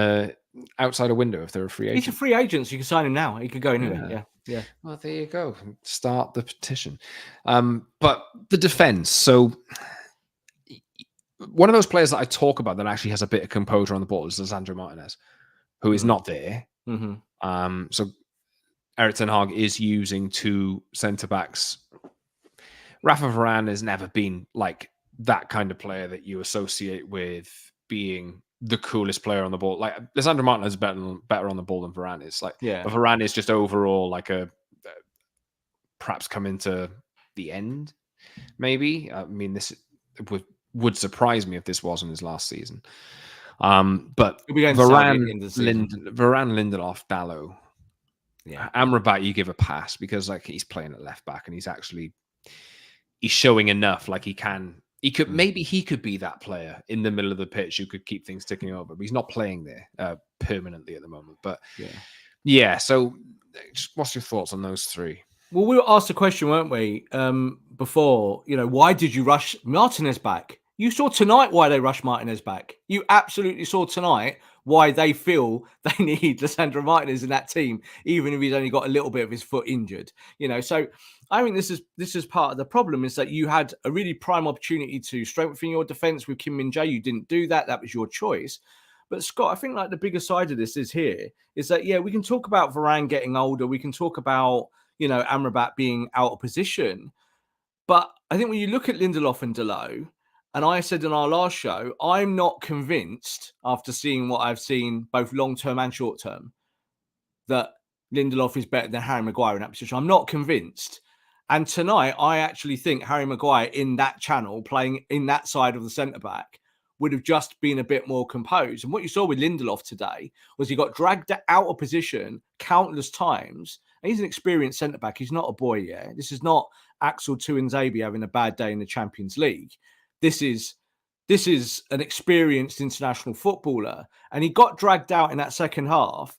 Speaker 1: outside a window if they're a free agent?
Speaker 2: He's a free agent, so you can sign him now. He could go anywhere. Yeah.
Speaker 1: Well, there you go. Start the petition. But the defense. So one of those players that I talk about that actually has a bit of composure on the ball is Lisandro Martinez, who is not there. So Erik ten Hag is using 2 centre backs. Rafa Varane has never been like that kind of player that you associate with being the coolest player on the ball. Like Lisandro Martinez is better on the ball than Varane is. But Varane is just overall like perhaps coming to the end. Maybe. I mean, this would surprise me if this wasn't his last season. But Varane, Lindelof, Dalot, Amrabat, you give a pass because like he's playing at left back and he's showing enough. Like he could maybe he could be that player in the middle of the pitch who could keep things ticking over, but he's not playing there permanently at the moment. But so what's your thoughts on those 3?
Speaker 2: Well, we were asked a question, weren't we, before, why did you rush Martinez back? You saw tonight why they rushed Martinez back. You absolutely saw tonight why they feel they need Lisandro Martinez in that team, even if he's only got a little bit of his foot injured. So I think this is part of the problem, is that you had a really prime opportunity to strengthen your defense with Kim Min-jae. You didn't do that. That was your choice. But Scott, I think like the bigger side of this is that, we can talk about Varane getting older. We can talk about, Amrabat being out of position. But I think when you look at Lindelof and Dalot, and I said in our last show, I'm not convinced after seeing what I've seen, both long-term and short-term, that Lindelof is better than Harry Maguire in that position. I'm not convinced. And tonight, I actually think Harry Maguire in that channel, playing in that side of the centre-back, would have just been a bit more composed. And what you saw with Lindelof today was he got dragged out of position countless times. And he's an experienced centre-back. He's not a boy yet. This is not Axel Tuanzebe having a bad day in the Champions League. This is an experienced international footballer. And he got dragged out in that second half.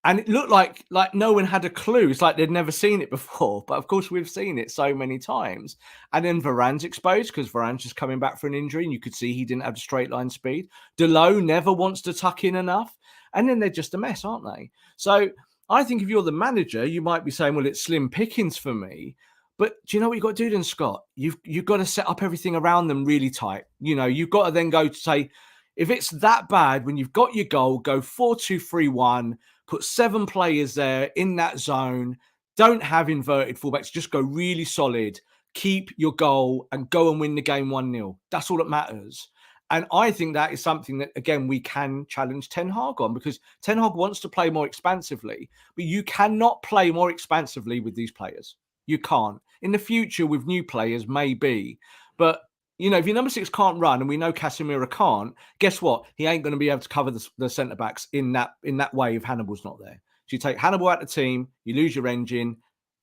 Speaker 2: And it looked like no one had a clue. It's like they'd never seen it before. But of course, we've seen it so many times. And then Varane's exposed because Varane's just coming back for an injury. And you could see he didn't have straight line speed. Dalot never wants to tuck in enough. And then they're just a mess, aren't they? So I think if you're the manager, you might be saying, well, it's slim pickings for me. But do you know what you've got to do then, Scott? You've got to set up everything around them really tight. You've got to then go to say, if it's that bad, when you've got your goal, go 4-2-3-1, put 7 players there in that zone. Don't have inverted fullbacks. Just go really solid. Keep your goal and go and win the game 1-0. That's all that matters. And I think that is something that, again, we can challenge Ten Hag on, because Ten Hag wants to play more expansively, but you cannot play more expansively with these players. You can't. In the future, with new players, maybe. But, if your number 6 can't run, and we know Casemiro can't, guess what? He ain't going to be able to cover the centre-backs in that way if Hannibal's not there. So you take Hannibal out of the team, you lose your engine,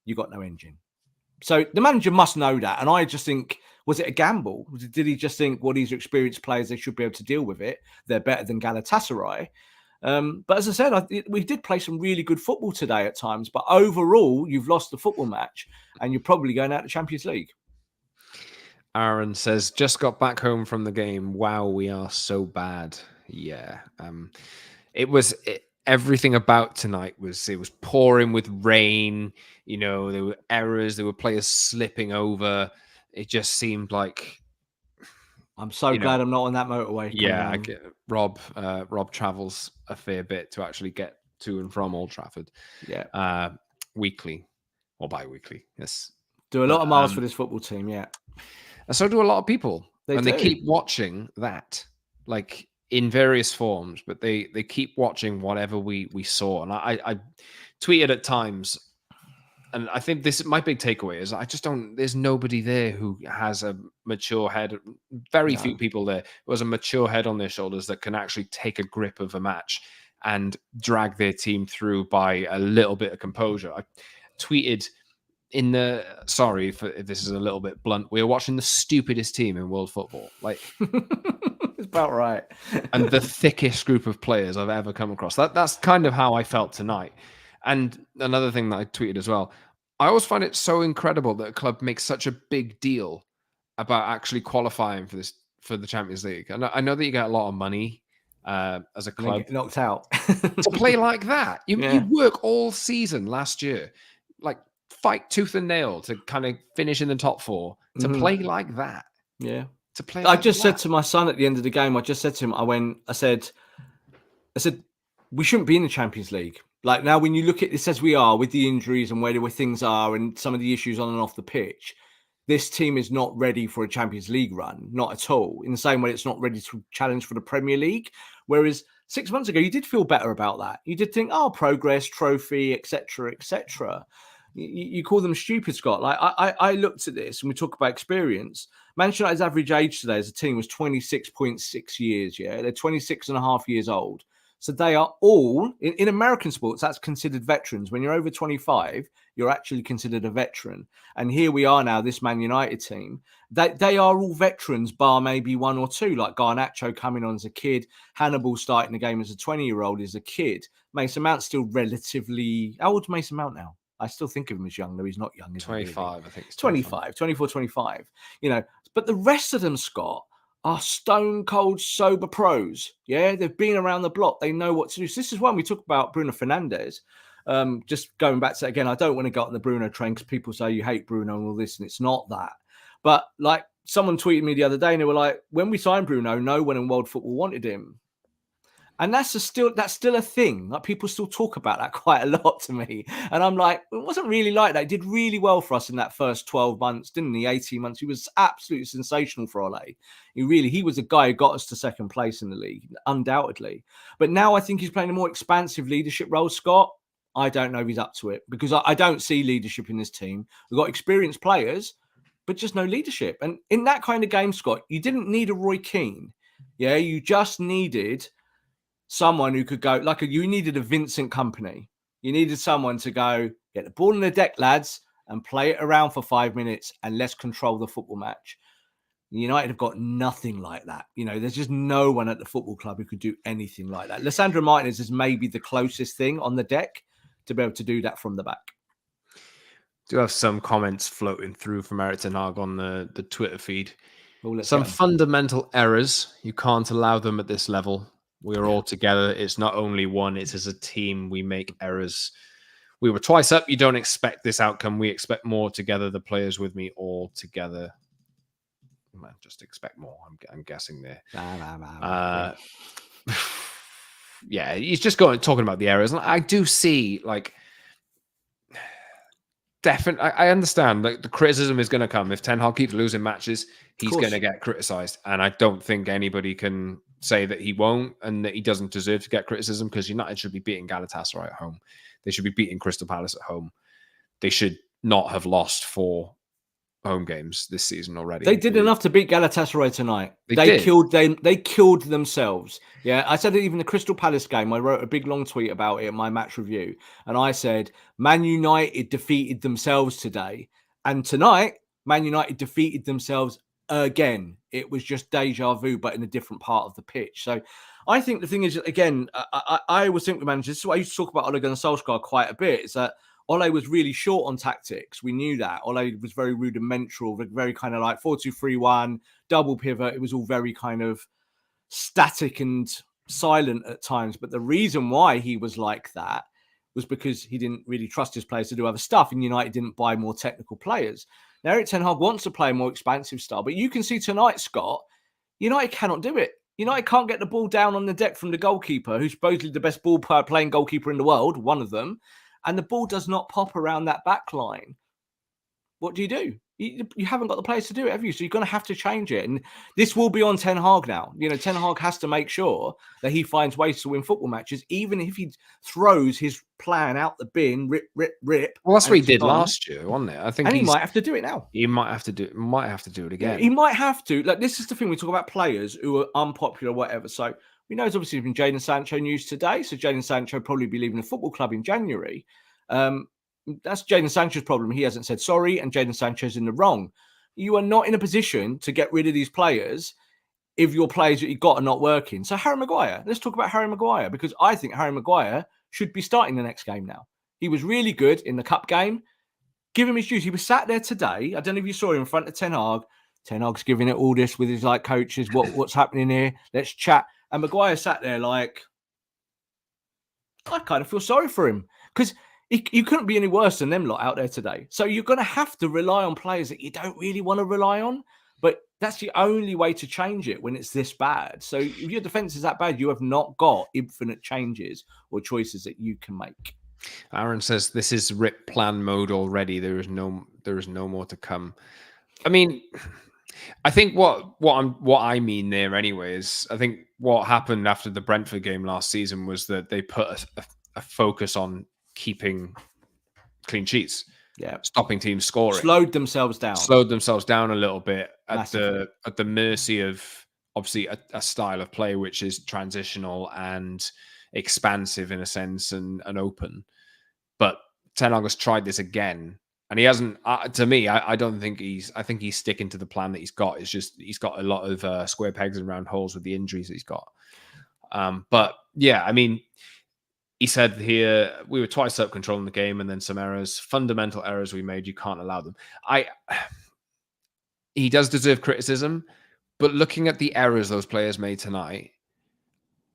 Speaker 2: you got no engine. So the manager must know that. And I just think, was it a gamble? Did he just think, well, these are experienced players, they should be able to deal with it. They're better than Galatasaray. But as I said, we did play some really good football today at times. But overall, you've lost the football match and you're probably going out of the Champions League.
Speaker 1: Aaron says, just got back home from the game. Wow, we are so bad. Yeah. everything about tonight was, it was pouring with rain. You know, there were errors, there were players slipping over. It just seemed like,
Speaker 2: I'm so glad I'm not on that motorway.
Speaker 1: Yeah, Rob travels a fair bit to actually get to and from Old Trafford.
Speaker 2: Yeah,
Speaker 1: weekly or bi-weekly. Yes,
Speaker 2: do a lot of miles for this football team. Yeah,
Speaker 1: and so do a lot of people,
Speaker 2: they
Speaker 1: keep watching that, like in various forms. But they keep watching whatever we saw. And I tweeted at times. And I think my big takeaway is I just don't, there's nobody there who has a mature head. Very few people there who has a mature head on their shoulders that can actually take a grip of a match and drag their team through by a little bit of composure. I tweeted sorry if this is a little bit blunt, we were watching the stupidest team in world football. Like,
Speaker 2: it's about right.
Speaker 1: And the thickest group of players I've ever come across. That's kind of how I felt tonight. And another thing that I tweeted as well, I always find it so incredible that a club makes such a big deal about actually qualifying for the Champions League. And I know that you get a lot of money as a club
Speaker 2: get knocked out
Speaker 1: to play like that. You work all season last year, like fight tooth and nail to kind of finish in the top 4 to play like that.
Speaker 2: Yeah.
Speaker 1: To play.
Speaker 2: I just said to my son at the end of the game, I just said to him, I said, we shouldn't be in the Champions League. Like, now, when you look at this as we are with the injuries and where things are and some of the issues on and off the pitch, this team is not ready for a Champions League run, not at all. In the same way, it's not ready to challenge for the Premier League. Whereas 6 months ago, you did feel better about that. You did think, progress, trophy, etc., etc. You call them stupid, Scott. Like, I looked at this and we talk about experience. Manchester United's average age today as a team was 26.6 years. Yeah, they're 26 and a half years old. So they are all, in American sports, that's considered veterans. When you're over 25, you're actually considered a veteran. And here we are now, this Man United team. They are all veterans, bar maybe one or two, like Garnacho coming on as a kid. Hannibal starting the game as a 20-year-old as a kid. Mason Mount's still relatively... How old's Mason Mount now? I still think of him as young, though he's not young.
Speaker 1: 25, I think. It's
Speaker 2: 25, 24, 25. You know, but the rest of them, Scott, are stone cold sober pros. Yeah, they've been around the block. They know what to do. So this is when we talk about Bruno Fernandes. Just going back to that again, I don't want to go on the Bruno train because people say you hate Bruno and all this, and it's not that. But like, someone tweeted me the other day and they were like, when we signed Bruno, no one in world football wanted him. And that's still a thing. Like, people still talk about that quite a lot to me. And I'm like, it wasn't really like that. He did really well for us in that first 12 months, didn't he? 18 months. He was absolutely sensational for Ole. He was the guy who got us to second place in the league, undoubtedly. But now I think he's playing a more expansive leadership role, Scott. I don't know if he's up to it because I don't see leadership in this team. We've got experienced players, but just no leadership. And in that kind of game, Scott, you didn't need a Roy Keane. Yeah, you just needed someone who could go, you needed a Vincent Kompany. You needed someone to go, get the ball in the deck, lads, and play it around for 5 minutes and let's control the football match. United have got nothing like that. You know, there's just no one at the football club who could do anything like that. Lissandro Martinez is maybe the closest thing on the deck to be able to do that from the back.
Speaker 1: Do have some comments floating through from Eric Ten Hag on the Twitter feed.
Speaker 2: Some
Speaker 1: fundamental errors. You can't allow them at this level. We're all together. It's not only one. It's as a team. We make errors. We were twice up. You don't expect this outcome. We expect more together. The players with me all together. Just expect more. I'm guessing there. Yeah, he's just talking about the errors. And I do see, definitely, I understand the criticism is going to come. If Ten Hag keeps losing matches, he's going to get criticised. And I don't think anybody can say that he won't and that he doesn't deserve to get criticism, because United should be beating Galatasaray at home. They should be beating Crystal Palace at home. They should not have lost 4 home games this season already.
Speaker 2: They did enough to beat Galatasaray tonight. They killed themselves. Yeah, I said it even the Crystal Palace game. I wrote a big long tweet about it in my match review, and I said Man United defeated themselves today, and tonight Man United defeated themselves again. It was just deja vu, but in a different part of the pitch. So I think the thing is, again, I always think with managers, this is why I used to talk about Ole Gunnar Solskjaer quite a bit, is that Ole was really short on tactics. We knew that. Ole was very rudimental, very kind of like 4-2-3-1, double pivot. It was all very kind of static and silent at times. But the reason why he was like that was because he didn't really trust his players to do other stuff, and United didn't buy more technical players. Now, Erik ten Hag wants to play a more expansive style, but you can see tonight, Scott, United cannot do it. United can't get the ball down on the deck from the goalkeeper, who's supposedly the best ball playing goalkeeper in the world, one of them, and the ball does not pop around that back line. What do? You haven't got the players to do it, have you? So you're going to have to change it. And this will be on Ten Hag now. Ten Hag has to make sure that he finds ways to win football matches, even if he throws his plan out the bin, rip.
Speaker 1: Well, that's what he did last year, wasn't it? I think,
Speaker 2: and he might have to do it now.
Speaker 1: He might have to do it again.
Speaker 2: Yeah, he might have to. Like, this is the thing. We talk about players who are unpopular, whatever. So we know it's obviously been Jadon Sancho news today. So Jadon Sancho will probably be leaving the football club in January. That's Jadon Sancho's problem. He hasn't said sorry, and Jadon Sancho's in the wrong. You are not in a position to get rid of these players if your players that you got are not working. So Harry Maguire, let's talk about Harry Maguire, because I think Harry Maguire should be starting the next game now. He was really good in the cup game. Give him his dues. He was sat there today. I don't know if you saw him in front of Ten Hag. Ten Hag's giving it all this with his coaches. What's happening here? Let's chat. And Maguire sat there like, I kind of feel sorry for him, because you couldn't be any worse than them lot out there today. So you're going to have to rely on players that you don't really want to rely on. But that's the only way to change it when it's this bad. So if your defense is that bad, you have not got infinite changes or choices that you can make.
Speaker 1: Aaron says this is rip plan mode already. There is no more to come. I mean, I think what I mean there anyway is, I think what happened after the Brentford game last season was that they put a focus on keeping clean sheets, stopping teams scoring,
Speaker 2: slowed themselves down
Speaker 1: a little bit at the mercy of obviously a style of play which is transitional and expansive in a sense and open. But Ten Hag has tried this again, and he hasn't. To me, I don't think I think he's sticking to the plan that he's got. It's just he's got a lot of square pegs and round holes with the injuries that he's got. But yeah, I mean, he said here, we were twice up controlling the game, and then some errors, fundamental errors we made. You can't allow them. He does deserve criticism, but looking at the errors those players made tonight,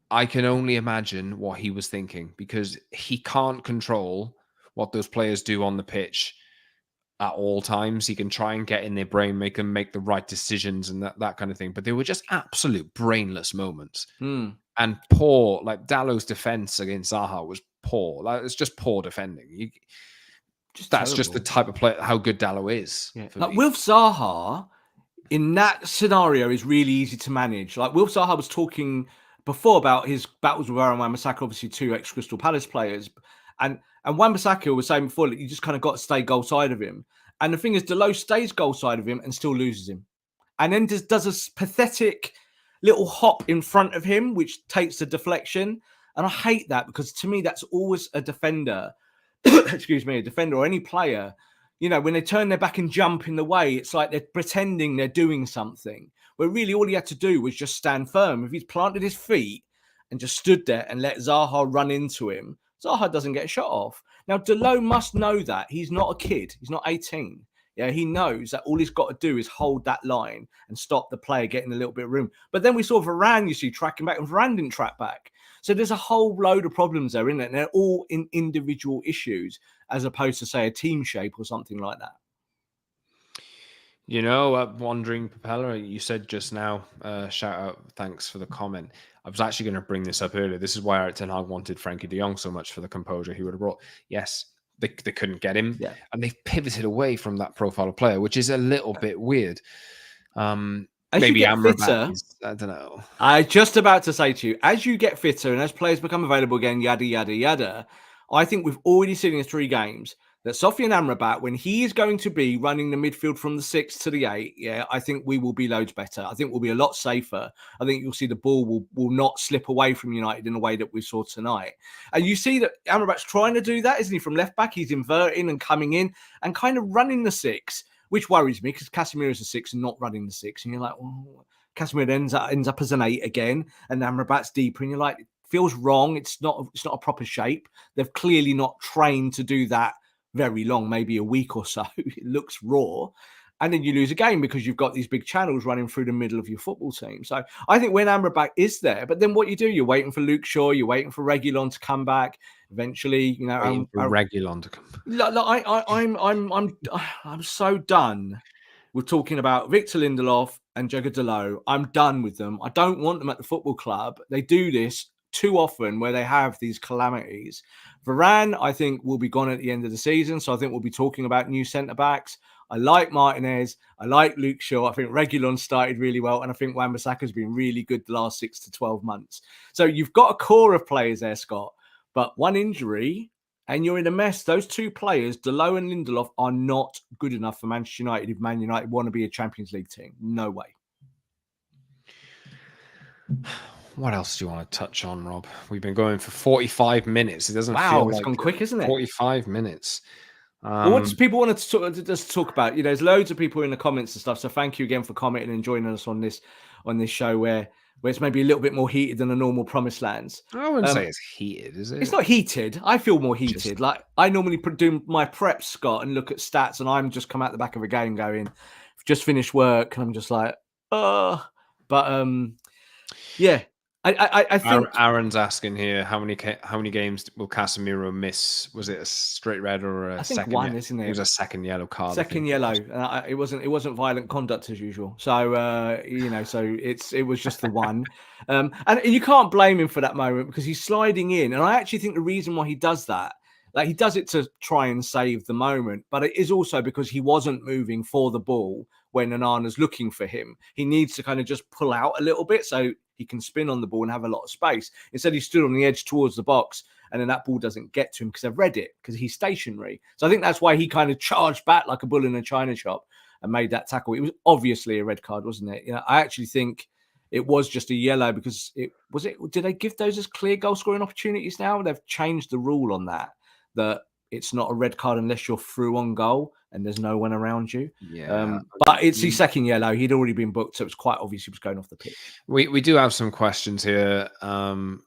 Speaker 1: I can only imagine what he was thinking, because he can't control what those players do on the pitch at all times. He can try and get in their brain, make them make the right decisions and that kind of thing. But they were just absolute brainless moments. And poor, like Dallow's defense against Zaha was poor. Like, it's just poor defending. That's just the type of player, how good Dallow is.
Speaker 2: Yeah. Like with Zaha, in that scenario, is really easy to manage. Like Wilf Zaha was talking before about his battles with Aaron Wan-Bissaka, obviously two ex-Crystal Palace players. And Wan-Bissaka was saying before that you just kind of got to stay goal side of him. And the thing is, Deleuze stays goal side of him and still loses him. And then does a pathetic little hop in front of him, which takes the deflection. And I hate that, because to me, that's always a defender. Excuse me, a defender or any player. When they turn their back and jump in the way, it's like they're pretending they're doing something. Where really all he had to do was just stand firm. If he's planted his feet and just stood there and let Zaha run into him, Zaha doesn't get a shot off. Now, Deleuze must know that. He's not a kid. He's not 18. Yeah, he knows that all he's got to do is hold that line and stop the player getting a little bit of room. But then we saw Varane, you see, tracking back, and Varane didn't track back. So there's a whole load of problems there, isn't it? And they're all in individual issues, as opposed to, say, a team shape or something like that.
Speaker 1: Wandering Propeller, you said just now, shout out, thanks for the comment. I was actually going to bring this up earlier. This is why Erik ten Hag wanted Frankie de Jong so much, for the composure he would have brought. Yes, they couldn't get him. Yeah. And they've pivoted away from that profile of player, which is a little bit weird. Maybe Amrabat, I don't know.
Speaker 2: I just about to say to you, as you get fitter and as players become available again, yada, yada, yada, I think we've already seen in 3 games that Sofian Amrabat, when he is going to be running the midfield from the 6 to the 8, I think we will be loads better. I think we'll be a lot safer. I think you'll see the ball will not slip away from United in the way that we saw tonight. And you see that Amrabat's trying to do that, isn't he? From left back, he's inverting and coming in and kind of running the 6, which worries me, because Casemiro's a 6 and not running the 6. And you're like, well, Casemiro ends up as an 8 again, and Amrabat's deeper, and you're like, it feels wrong. It's not a proper shape. They've clearly not trained to do that very long, maybe a week or so. It looks raw. and then you lose a game because you've got these big channels running through the middle of your football team. So I think when Amrabat is there, but then what you do, you're waiting for Luke Shaw, you're waiting for Reguilon to come back. Eventually,
Speaker 1: Reguilon to come.
Speaker 2: I'm so done with talking about Victor Lindelof and Jago Delo. I'm done with them. I don't want them at the football club. They do this too often where they have these calamities. Varane, I think, will be gone at the end of the season. So I think we'll be talking about new centre-backs. I like Martinez. I like Luke Shaw. I think Reguilon started really well. And I think Wan-Bissaka's been really good the last 6 to 12 months. So you've got a core of players there, Scott. But one injury and you're in a mess. Those two players, Delo and Lindelof, are not good enough for Manchester United if Man United want to be a Champions League team. No way.
Speaker 1: What else do you want to touch on, Rob? We've been going for 45 minutes. It doesn't feel
Speaker 2: it's
Speaker 1: like
Speaker 2: gone quick, isn't it?
Speaker 1: 45 minutes.
Speaker 2: Well, what does people want to just talk about? There's loads of people in the comments and stuff. So thank you again for commenting and joining us on this show where it's maybe a little bit more heated than a normal Promised Lands.
Speaker 1: I wouldn't say it's heated, is it?
Speaker 2: It's not heated. I feel more heated. Like I normally do my prep, Scott, and look at stats, and I'm just come out the back of a game going, just finished work, and I'm just like, yeah. I think
Speaker 1: Aaron's asking here how many games will Casemiro miss? Was it a straight red or a second?
Speaker 2: One, isn't it?
Speaker 1: It was a second yellow card.
Speaker 2: Second yellow. It wasn't violent conduct as usual. So so it was just the one. And you can't blame him for that moment because he's sliding in. And I actually think the reason why he does that, like he does it to try and save the moment, but it is also because he wasn't moving for the ball when Onana's looking for him. He needs to kind of just pull out a little bit so he can spin on the ball and have a lot of space. Instead, he stood on the edge towards the box, and then that ball doesn't get to him because they've read it because he's stationary. So I think that's why he kind of charged back like a bull in a china shop and made that tackle. It was obviously a red card, wasn't it? I actually think it was just a yellow because did they give those as clear goal scoring opportunities now? They've changed the rule on that it's not a red card unless you're through on goal and there's no one around you.
Speaker 1: Yeah.
Speaker 2: But it's his second yellow. He'd already been booked, so it was quite obvious he was going off the pitch.
Speaker 1: We do have some questions here. 1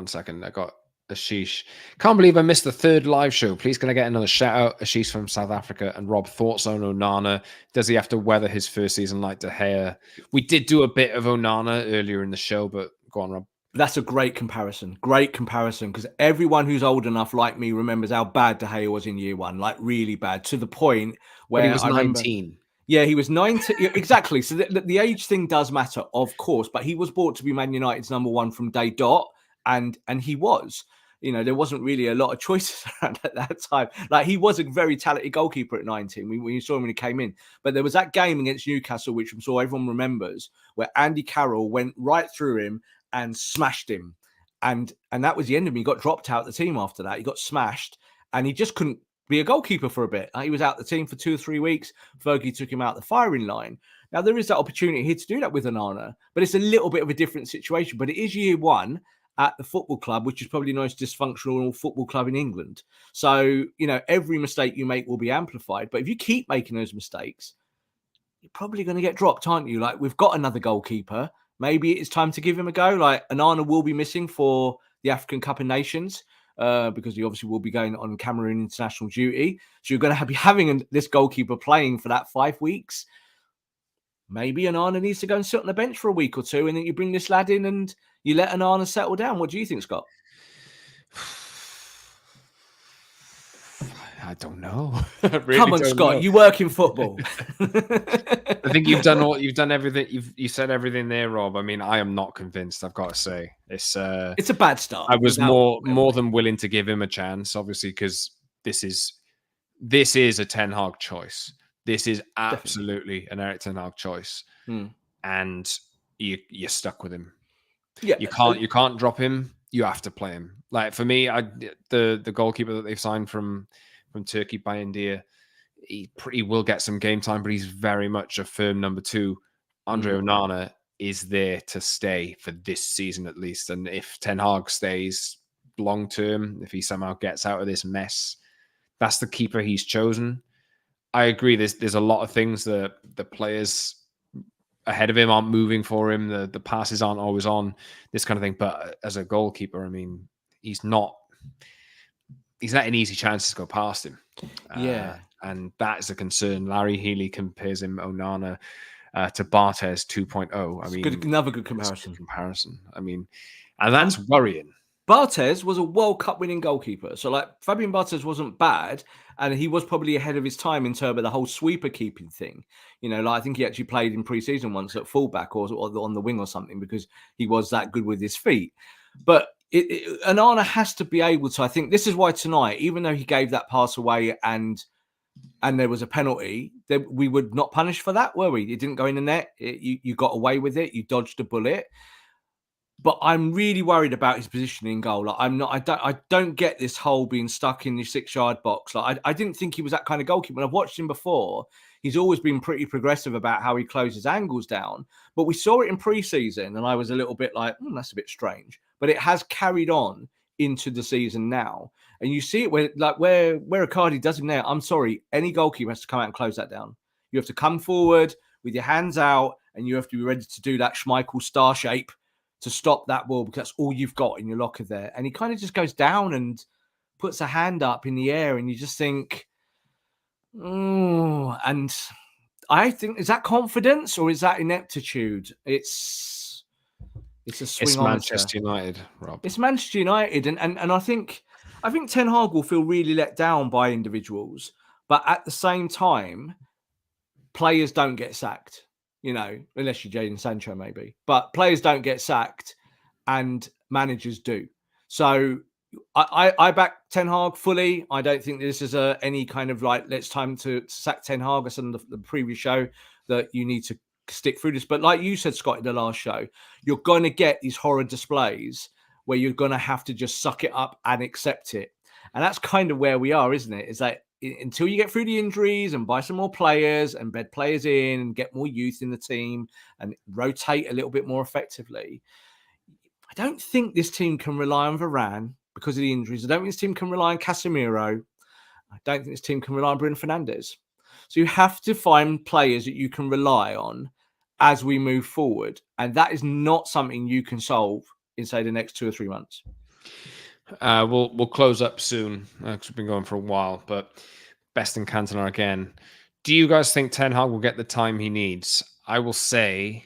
Speaker 1: second. I got Ashish. Can't believe I missed the third live show. Please can I get another shout out? Ashish from South Africa. And Rob, thoughts on Onana? Does he have to weather his first season like De Gea? We did do a bit of Onana earlier in the show, but go on, Rob.
Speaker 2: That's a great comparison. Great comparison because everyone who's old enough like me remembers how bad De Gea was in year one, like really bad, to the point where
Speaker 1: he was 19.
Speaker 2: Yeah, he was 19. Exactly. So the age thing does matter, of course, but he was brought to be Man United's number one from day dot, and he was. There wasn't really a lot of choices around at that time. Like he was a very talented goalkeeper at 19. We saw him when he came in. But there was that game against Newcastle, which I'm sure everyone remembers, where Andy Carroll went right through him and smashed him. And that was the end of him. He got dropped out of the team after that. He got smashed and he just couldn't be a goalkeeper for a bit. He was out the team for 2 or 3 weeks. Fergie took him out the firing line. Now, there is that opportunity here to do that with Onana, but it's a little bit of a different situation. But it is year one at the football club, which is probably the most dysfunctional football club in England. So, every mistake you make will be amplified. But if you keep making those mistakes, you're probably going to get dropped, aren't you? Like, we've got another goalkeeper. Maybe it's time to give him a go. Like, Onana will be missing for the African Cup of Nations because he obviously will be going on Cameroon international duty. So you're going to be having this goalkeeper playing for that 5 weeks. Maybe Onana needs to go and sit on the bench for a week or two, and then you bring this lad in and you let Onana settle down. What do you think, Scott?
Speaker 1: I don't know.
Speaker 2: Come on, Scott. You work in football.
Speaker 1: I think you've done everything. You said everything there, Rob. I mean, I am not convinced. I've got to say, it's a bad start. I was more than willing to give him a chance, obviously, because this is a Ten Hag choice. This is absolutely an Eric Ten Hag choice, and you're stuck with him. Yeah, you can't drop him. You have to play him. Like for me, the goalkeeper that they've signed from Turkey by India, he will get some game time, but he's very much a firm number 2. Andre Onana is there to stay for this season at least, and if Ten Hag stays long term, if he somehow gets out of this mess, that's the keeper he's chosen. I agree. There's a lot of things that the players ahead of him aren't moving for him. The passes aren't always on, this kind of thing. But as a goalkeeper, I mean, he's not an easy chance to go past him.
Speaker 2: Yeah.
Speaker 1: And that is a concern. Larry Healy compares him, Onana, to Bartes 2.0. I mean,
Speaker 2: another good
Speaker 1: it's a
Speaker 2: comparison.
Speaker 1: good comparison. I mean, and that's worrying.
Speaker 2: Bartes was a World Cup winning goalkeeper. So, like, Fabian Bartes wasn't bad, and he was probably ahead of his time in terms of the whole sweeper keeping thing. You know, like, I think he actually played in pre-season once at fullback or on the wing or something because he was that good with his feet. But Onana has to be able to. I think this is why tonight, even though he gave that pass away and there was a penalty, we would not punish for that, were we? It didn't go in the net. You got away with it. You dodged a bullet. But I'm really worried about his position in goal. Like, I don't get this whole being stuck in the 6-yard box. Like, I didn't think he was that kind of goalkeeper. When I've watched him before, he's always been pretty progressive about how he closes angles down. But we saw it in pre-season, and I was a little bit like, that's a bit strange. But it has carried on into the season now. And you see it where Icardi does him there. I'm sorry, any goalkeeper has to come out and close that down. You have to come forward with your hands out, and you have to be ready to do that Schmeichel star shape to stop that ball, because that's all you've got in your locker there. And he kind of just goes down and puts a hand up in the air, and you just think, and I think, is that confidence or is that ineptitude? It's a swing.
Speaker 1: It's Manchester United, Rob.
Speaker 2: It's Manchester United, and I think Ten Hag will feel really let down by individuals, but at the same time, players don't get sacked. You know, unless you're Jadon Sancho, maybe. But players don't get sacked and managers do. So I back Ten Hag fully. I don't think this is any kind of like, let's time to sack Ten Hag. I said on the previous show that you need to stick through this. But like you said, Scott, in the last show, you're going to get these horror displays where you're going to have to just suck it up and accept it. And that's kind of where we are, isn't it? Is that until you get through the injuries and buy some more players and bed players in and get more youth in the team and rotate a little bit more effectively, I don't think this team can rely on Varane because of the injuries. I don't think this team can rely on Casemiro. I don't think this team can rely on Bruno Fernandes. So you have to find players that you can rely on as we move forward. And that is not something you can solve in, say, the next 2 or 3 months.
Speaker 1: We'll close up soon because we've been going for a while. But best in Cantona again. Do you guys think Ten Hag will get the time he needs? I will say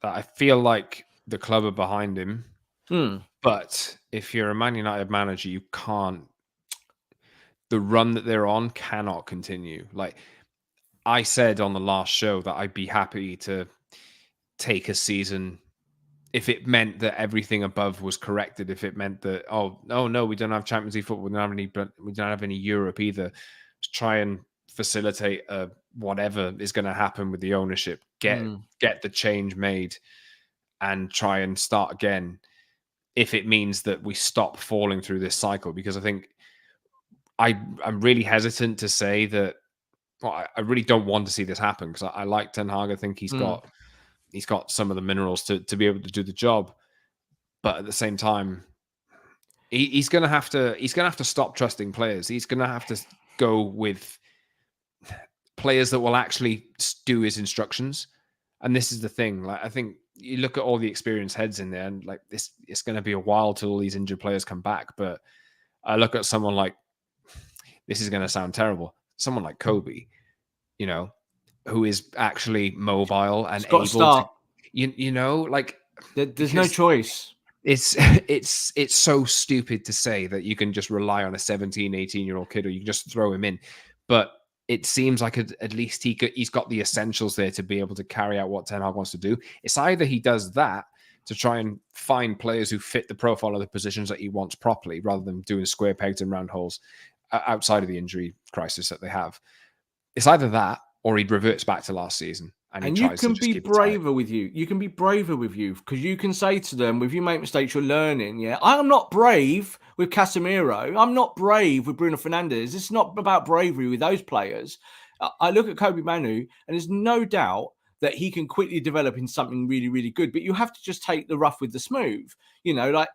Speaker 1: that I feel like the club are behind him. But if you're a Man United manager, you can't. The run that they're on cannot continue. Like I said on the last show that I'd be happy to take a season if it meant that everything above was corrected, if it meant that, no, we don't have Champions League football, we don't have any Europe either. Just try and facilitate whatever is going to happen with the ownership. Get the change made and try and start again if it means that we stop falling through this cycle. Because I think I'm really hesitant to say that. Well, I really don't want to see this happen because I like Ten Hag. I think he's got some of the minerals to be able to do the job, but at the same time, he's gonna have to stop trusting players. He's gonna have to go with players that will actually do his instructions. And this is the thing. Like I think you look at all the experienced heads in there, and like this, it's going to be a while till all these injured players come back. But I look at someone like, this is going to sound terrible, someone like Kobe, you know, who is actually mobile and able to, you know, like
Speaker 2: there's no choice.
Speaker 1: It's so stupid to say that you can just rely on a 17, 18-year-old kid or you can just throw him in. But it seems like at least he's got the essentials there to be able to carry out what Ten Hag wants to do. It's either he does that to try and find players who fit the profile of the positions that he wants properly, rather than doing square pegs and round holes outside of the injury crisis that they have. It's either that or he reverts back to last season.
Speaker 2: And you can be braver with you. You can be braver with you because you can say to them, if you make mistakes, you're learning. Yeah, I'm not brave with Casemiro. I'm not brave with Bruno Fernandes. It's not about bravery with those players. I look at Kobe Manu, and there's no doubt that he can quickly develop in something really, really good. But you have to just take the rough with the smooth. You know, like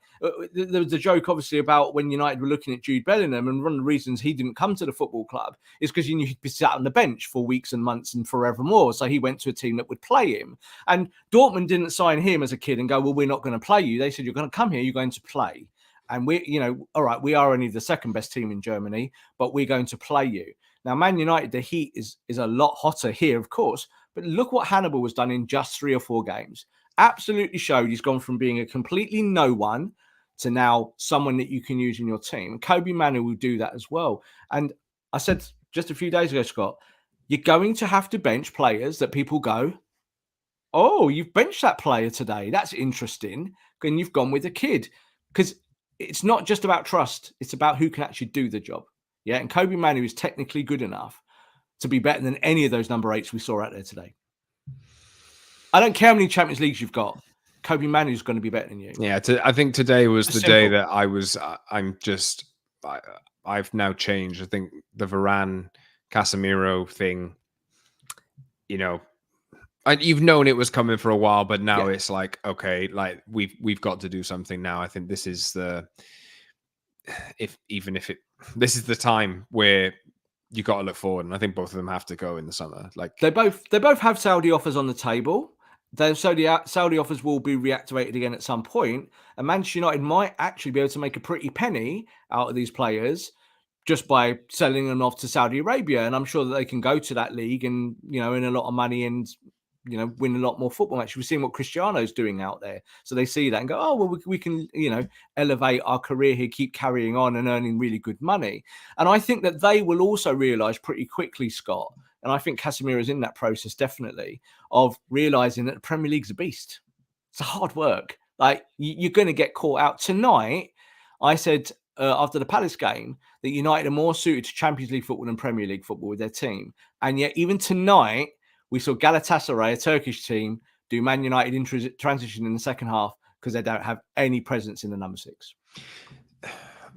Speaker 2: there was a joke, obviously, about when United were looking at Jude Bellingham, and one of the reasons he didn't come to the football club is because he knew he'd be sat on the bench for weeks and months and forevermore. So he went to a team that would play him. And Dortmund didn't sign him as a kid and go, well, we're not going to play you. They said, you're going to come here, you're going to play. And we, you know, all right, we are only the second best team in Germany, but we're going to play you. Now, Man United, the heat is a lot hotter here, of course, but look what Hannibal has done in just 3 or 4 games. Absolutely showed he's gone from being a completely no one to now someone that you can use in your team. And Kobe Manu will do that as well. And I said just a few days ago, Scott, you're going to have to bench players that people go, oh, you've benched that player today. That's interesting. And you've gone with a kid. Because it's not just about trust. It's about who can actually do the job. Yeah. And Kobe Manu is technically good enough to be better than any of those number 8s we saw out there today. I don't care how many Champions Leagues you've got. Kobe Manu is going to be better than you.
Speaker 1: Yeah. I think today was
Speaker 2: It's
Speaker 1: the day that I've now changed. I think the Varane Casemiro thing, you've known it was coming for a while, but now it's like, okay, like we've got to do something now. I think this is this is the time where you got to look forward, and I think both of them have to go in the summer. Like
Speaker 2: they both have Saudi offers on the table. Those Saudi offers will be reactivated again at some point, and Manchester United might actually be able to make a pretty penny out of these players just by selling them off to Saudi Arabia. And I'm sure that they can go to that league and earn a lot of money and win a lot more football matches. We've seen what Cristiano's doing out there, so they see that and go, oh well, we can elevate our career here, keep carrying on and earning really good money. And I think that they will also realise pretty quickly, Scott. And I think Casemiro is in that process, definitely, of realising that the Premier League's a beast. It's a hard work. Like, you're going to get caught out. Tonight, I said after the Palace game that United are more suited to Champions League football than Premier League football with their team. And yet, even tonight, we saw Galatasaray, a Turkish team, do Man United in transition in the second half because they don't have any presence in the number 6.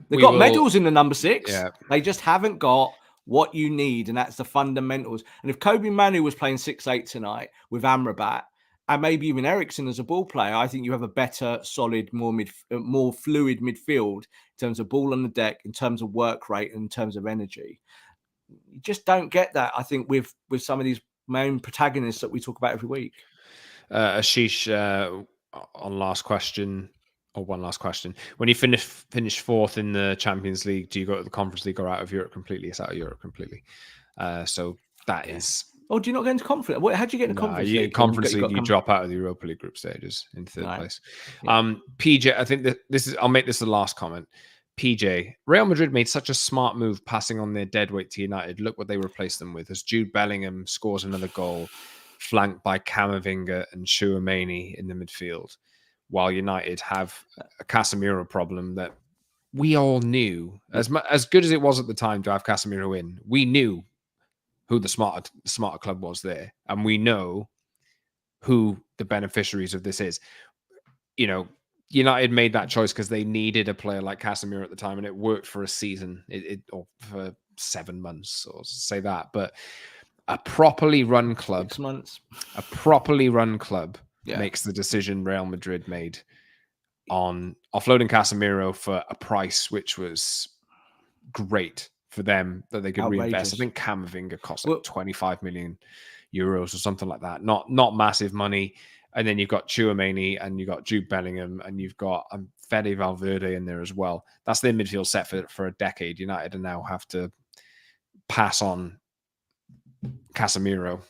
Speaker 2: They've got medals in the number 6. Yeah. They just haven't got what you need, and that's the fundamentals. And if Kobe Manu was playing 6'8" tonight with Amrabat and maybe even Eriksen as a ball player, I think you have a better, solid, more fluid midfield in terms of ball on the deck, in terms of work rate, and in terms of energy. You just don't get that, I think, with some of these main protagonists that we talk about every week.
Speaker 1: Ashish, on one last question. When you finish 4th in the Champions League, do you go to the Conference League or out of Europe completely? It's out of Europe completely. So that is...
Speaker 2: Oh, do you not get into Conference? How do you get into Conference League?
Speaker 1: Conference League, you drop out of the Europa League group stages in 3rd place. Yeah. PJ, I think that I'll make this the last comment. PJ, Real Madrid made such a smart move passing on their deadweight to United. Look what they replaced them with. As Jude Bellingham scores another goal, flanked by Camavinga and Tchouaméni in the midfield, while United have a Casemiro problem that we all knew. As good as it was at the time to have Casemiro in, we knew who the smarter club was there, and we know who the beneficiaries of this is. United made that choice because they needed a player like Casemiro at the time, and it worked for a season, or for 7 months, or say that. But a properly run club,
Speaker 2: 6 months,
Speaker 1: makes the decision Real Madrid made on offloading Casemiro for a price which was great for them that they could reinvest. I think Camavinga cost like 25 million euros or something like that. Not massive money. And then you've got Tchouaméni and you've got Jude Bellingham and you've got Fede Valverde in there as well. That's their midfield set for a decade. United now have to pass on Casemiro,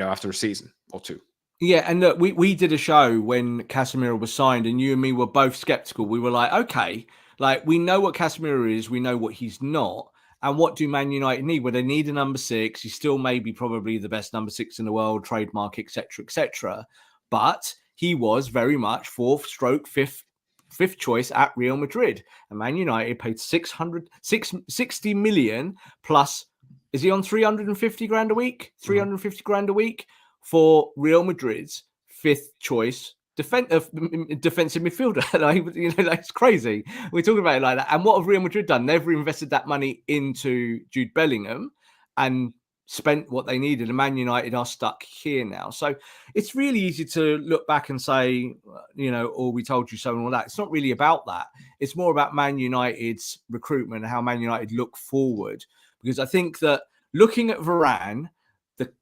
Speaker 1: after a season or 2.
Speaker 2: Yeah, and look, we did a show when Casemiro was signed, and you and me were both skeptical. We were like, okay, like we know what Casemiro is, we know what he's not, and what do Man United need? Well, they need a number 6. He's still maybe probably the best number 6 in the world, trademark, etc., etc. But he was very much 4th, fifth choice at Real Madrid, and Man United paid 60 million plus. Is he on 350 grand a week? 350 grand a week for Real Madrid's 5th choice defensive midfielder. That's crazy. We're talking about it like that. And what have Real Madrid done? They've reinvested that money into Jude Bellingham and spent what they needed. And Man United are stuck here now. So it's really easy to look back and say, we told you so and all that. It's not really about that. It's more about Man United's recruitment and how Man United look forward. Because I think that looking at Varane, the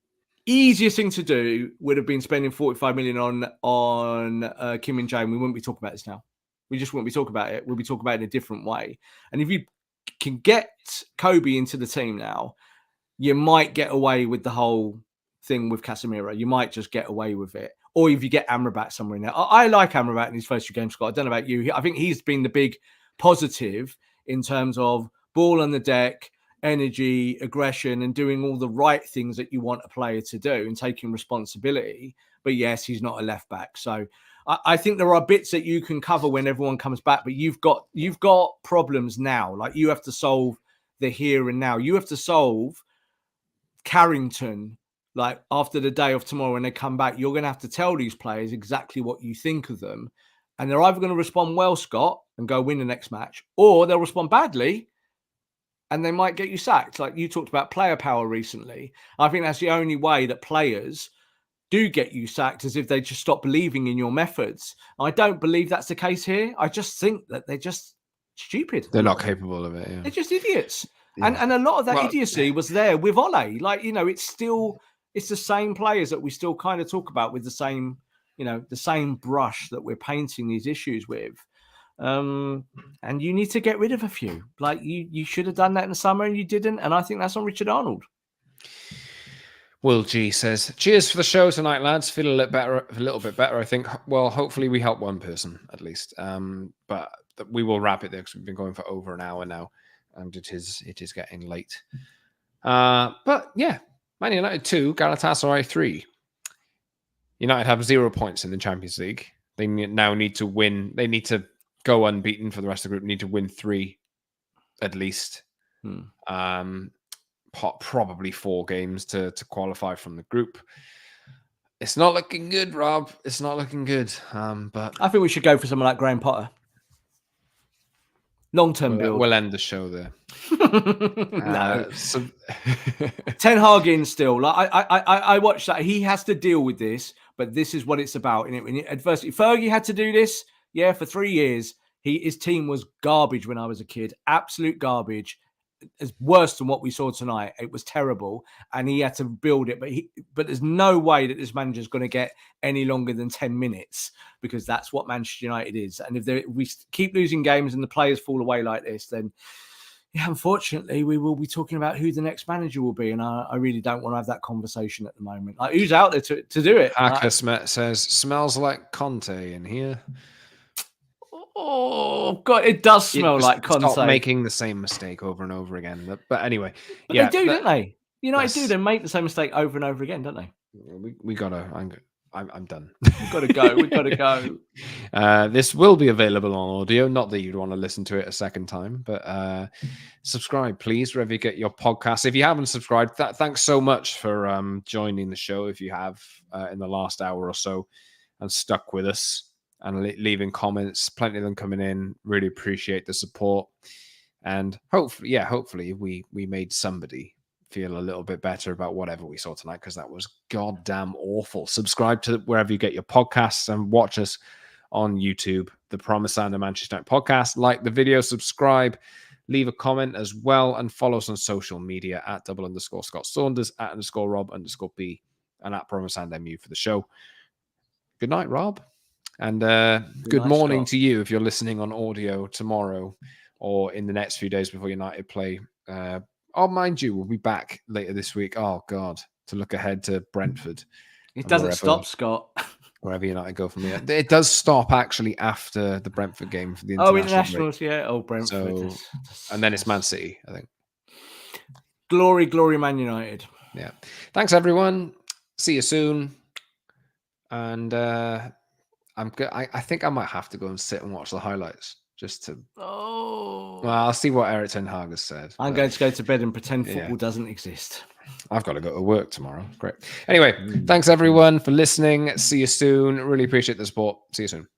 Speaker 2: easiest thing to do would have been spending 45 million on Kim Min-jae. We wouldn't be talking about this now. We just wouldn't be talking about it. We'll be talking about it in a different way. And if you can get Kobe into the team now, you might get away with the whole thing with Casemiro. You might just get away with it. Or if you get Amrabat somewhere in there. I like Amrabat in his first 2 games, Scott. I don't know about you. I think he's been the big positive in terms of ball on the deck, energy, aggression, and doing all the right things that you want a player to do and taking responsibility. But yes, he's not a left back. So I think there are bits that you can cover when everyone comes back, but you've got problems now. Like, you have to solve the here and now. You have to solve Carrington. Like, after the day of tomorrow, when they come back, you're going to have to tell these players exactly what you think of them. And they're either going to respond well, Scott, and go win the next match, or they'll respond badly and they might get you sacked. Like, you talked about player power recently. I think that's the only way that players do get you sacked, is if they just stop believing in your methods. I don't believe that's the case here. I just think that they're just stupid.
Speaker 1: They're not capable of it. Yeah.
Speaker 2: They're just idiots.
Speaker 1: Yeah.
Speaker 2: And a lot of that idiocy was there with Ole. Like, it's the same players that we still kind of talk about with the same, the same brush that we're painting these issues with. And you need to get rid of a few. Like, you should have done that in the summer and you didn't. And I think that's on Richard Arnold.
Speaker 1: Will G says, cheers for the show tonight, lads. Feel a little bit better, I think. Well, hopefully we help one person at least. But we will wrap it there because we've been going for over an hour now. And it is getting late. But yeah, Man United 2, Galatasaray 3. United have 0 points in the Champions League. They now need to win. They need to go unbeaten for the rest of the group. Need to win 3 at least. Probably 4 games to qualify from the group. It's not looking good, Rob. It's not looking good. But
Speaker 2: I think we should go for someone like Graham Potter. Long-term build.
Speaker 1: We'll end the show there.
Speaker 2: No. Ten Hag in still. Like, I watched that. He has to deal with this, but this is what it's about. In adversity, Fergie had to do this. Yeah, for 3 years. His team was garbage when I was a kid. Absolute garbage. It's worse than what we saw tonight. It was terrible, and he had to build it. But there's no way that this manager is going to get any longer than 10 minutes, because that's what Manchester United is. And if we keep losing games and the players fall away like this, then yeah, unfortunately, we will be talking about who the next manager will be. And I really don't want to have that conversation at the moment. Like, who's out there to do it?
Speaker 1: Aka says, smells like Conte in here.
Speaker 2: Oh God, it does smell like Conte.
Speaker 1: Stop making the same mistake over and over again. But anyway, yeah,
Speaker 2: they do, don't they? United do. They make the same mistake over and over again, don't they?
Speaker 1: We gotta. I'm done.
Speaker 2: We've got to go. We've got to go.
Speaker 1: This will be available on audio. Not that you'd want to listen to it a second time, but subscribe, please, wherever you get your podcasts. If you haven't subscribed, thanks so much for joining the show. If you have in the last hour or so and stuck with us and leaving comments, plenty of them coming in. Really appreciate the support. And hopefully we made somebody feel a little bit better about whatever we saw tonight, because that was goddamn awful. Subscribe to wherever you get your podcasts and watch us on YouTube, the Promised Land of Manchester United podcast. Like the video, subscribe, leave a comment as well, and follow us on social media at @_Scott Saunders, @_Rob_B, and @PromisedLandMU for the show. Good night, Rob. And good morning to you if you're listening on audio tomorrow or in the next few days before United play. Mind you, we'll be back later this week. Oh, God, to look ahead to Brentford.
Speaker 2: It doesn't stop, Scott.
Speaker 1: Wherever United go from here. It does stop, actually, after the Brentford game for the
Speaker 2: internationals, break. Yeah. Oh, Brentford.
Speaker 1: And then it's Man City, I think.
Speaker 2: Glory, Man United.
Speaker 1: Yeah. Thanks, everyone. See you soon. And I think I might have to go and sit and watch the highlights just to. Well, I'll see what Erik ten Hag has said.
Speaker 2: I'm going to go to bed and pretend football doesn't exist.
Speaker 1: I've got to go to work tomorrow. Great. Anyway, thanks everyone for listening. See you soon. Really appreciate the support. See you soon.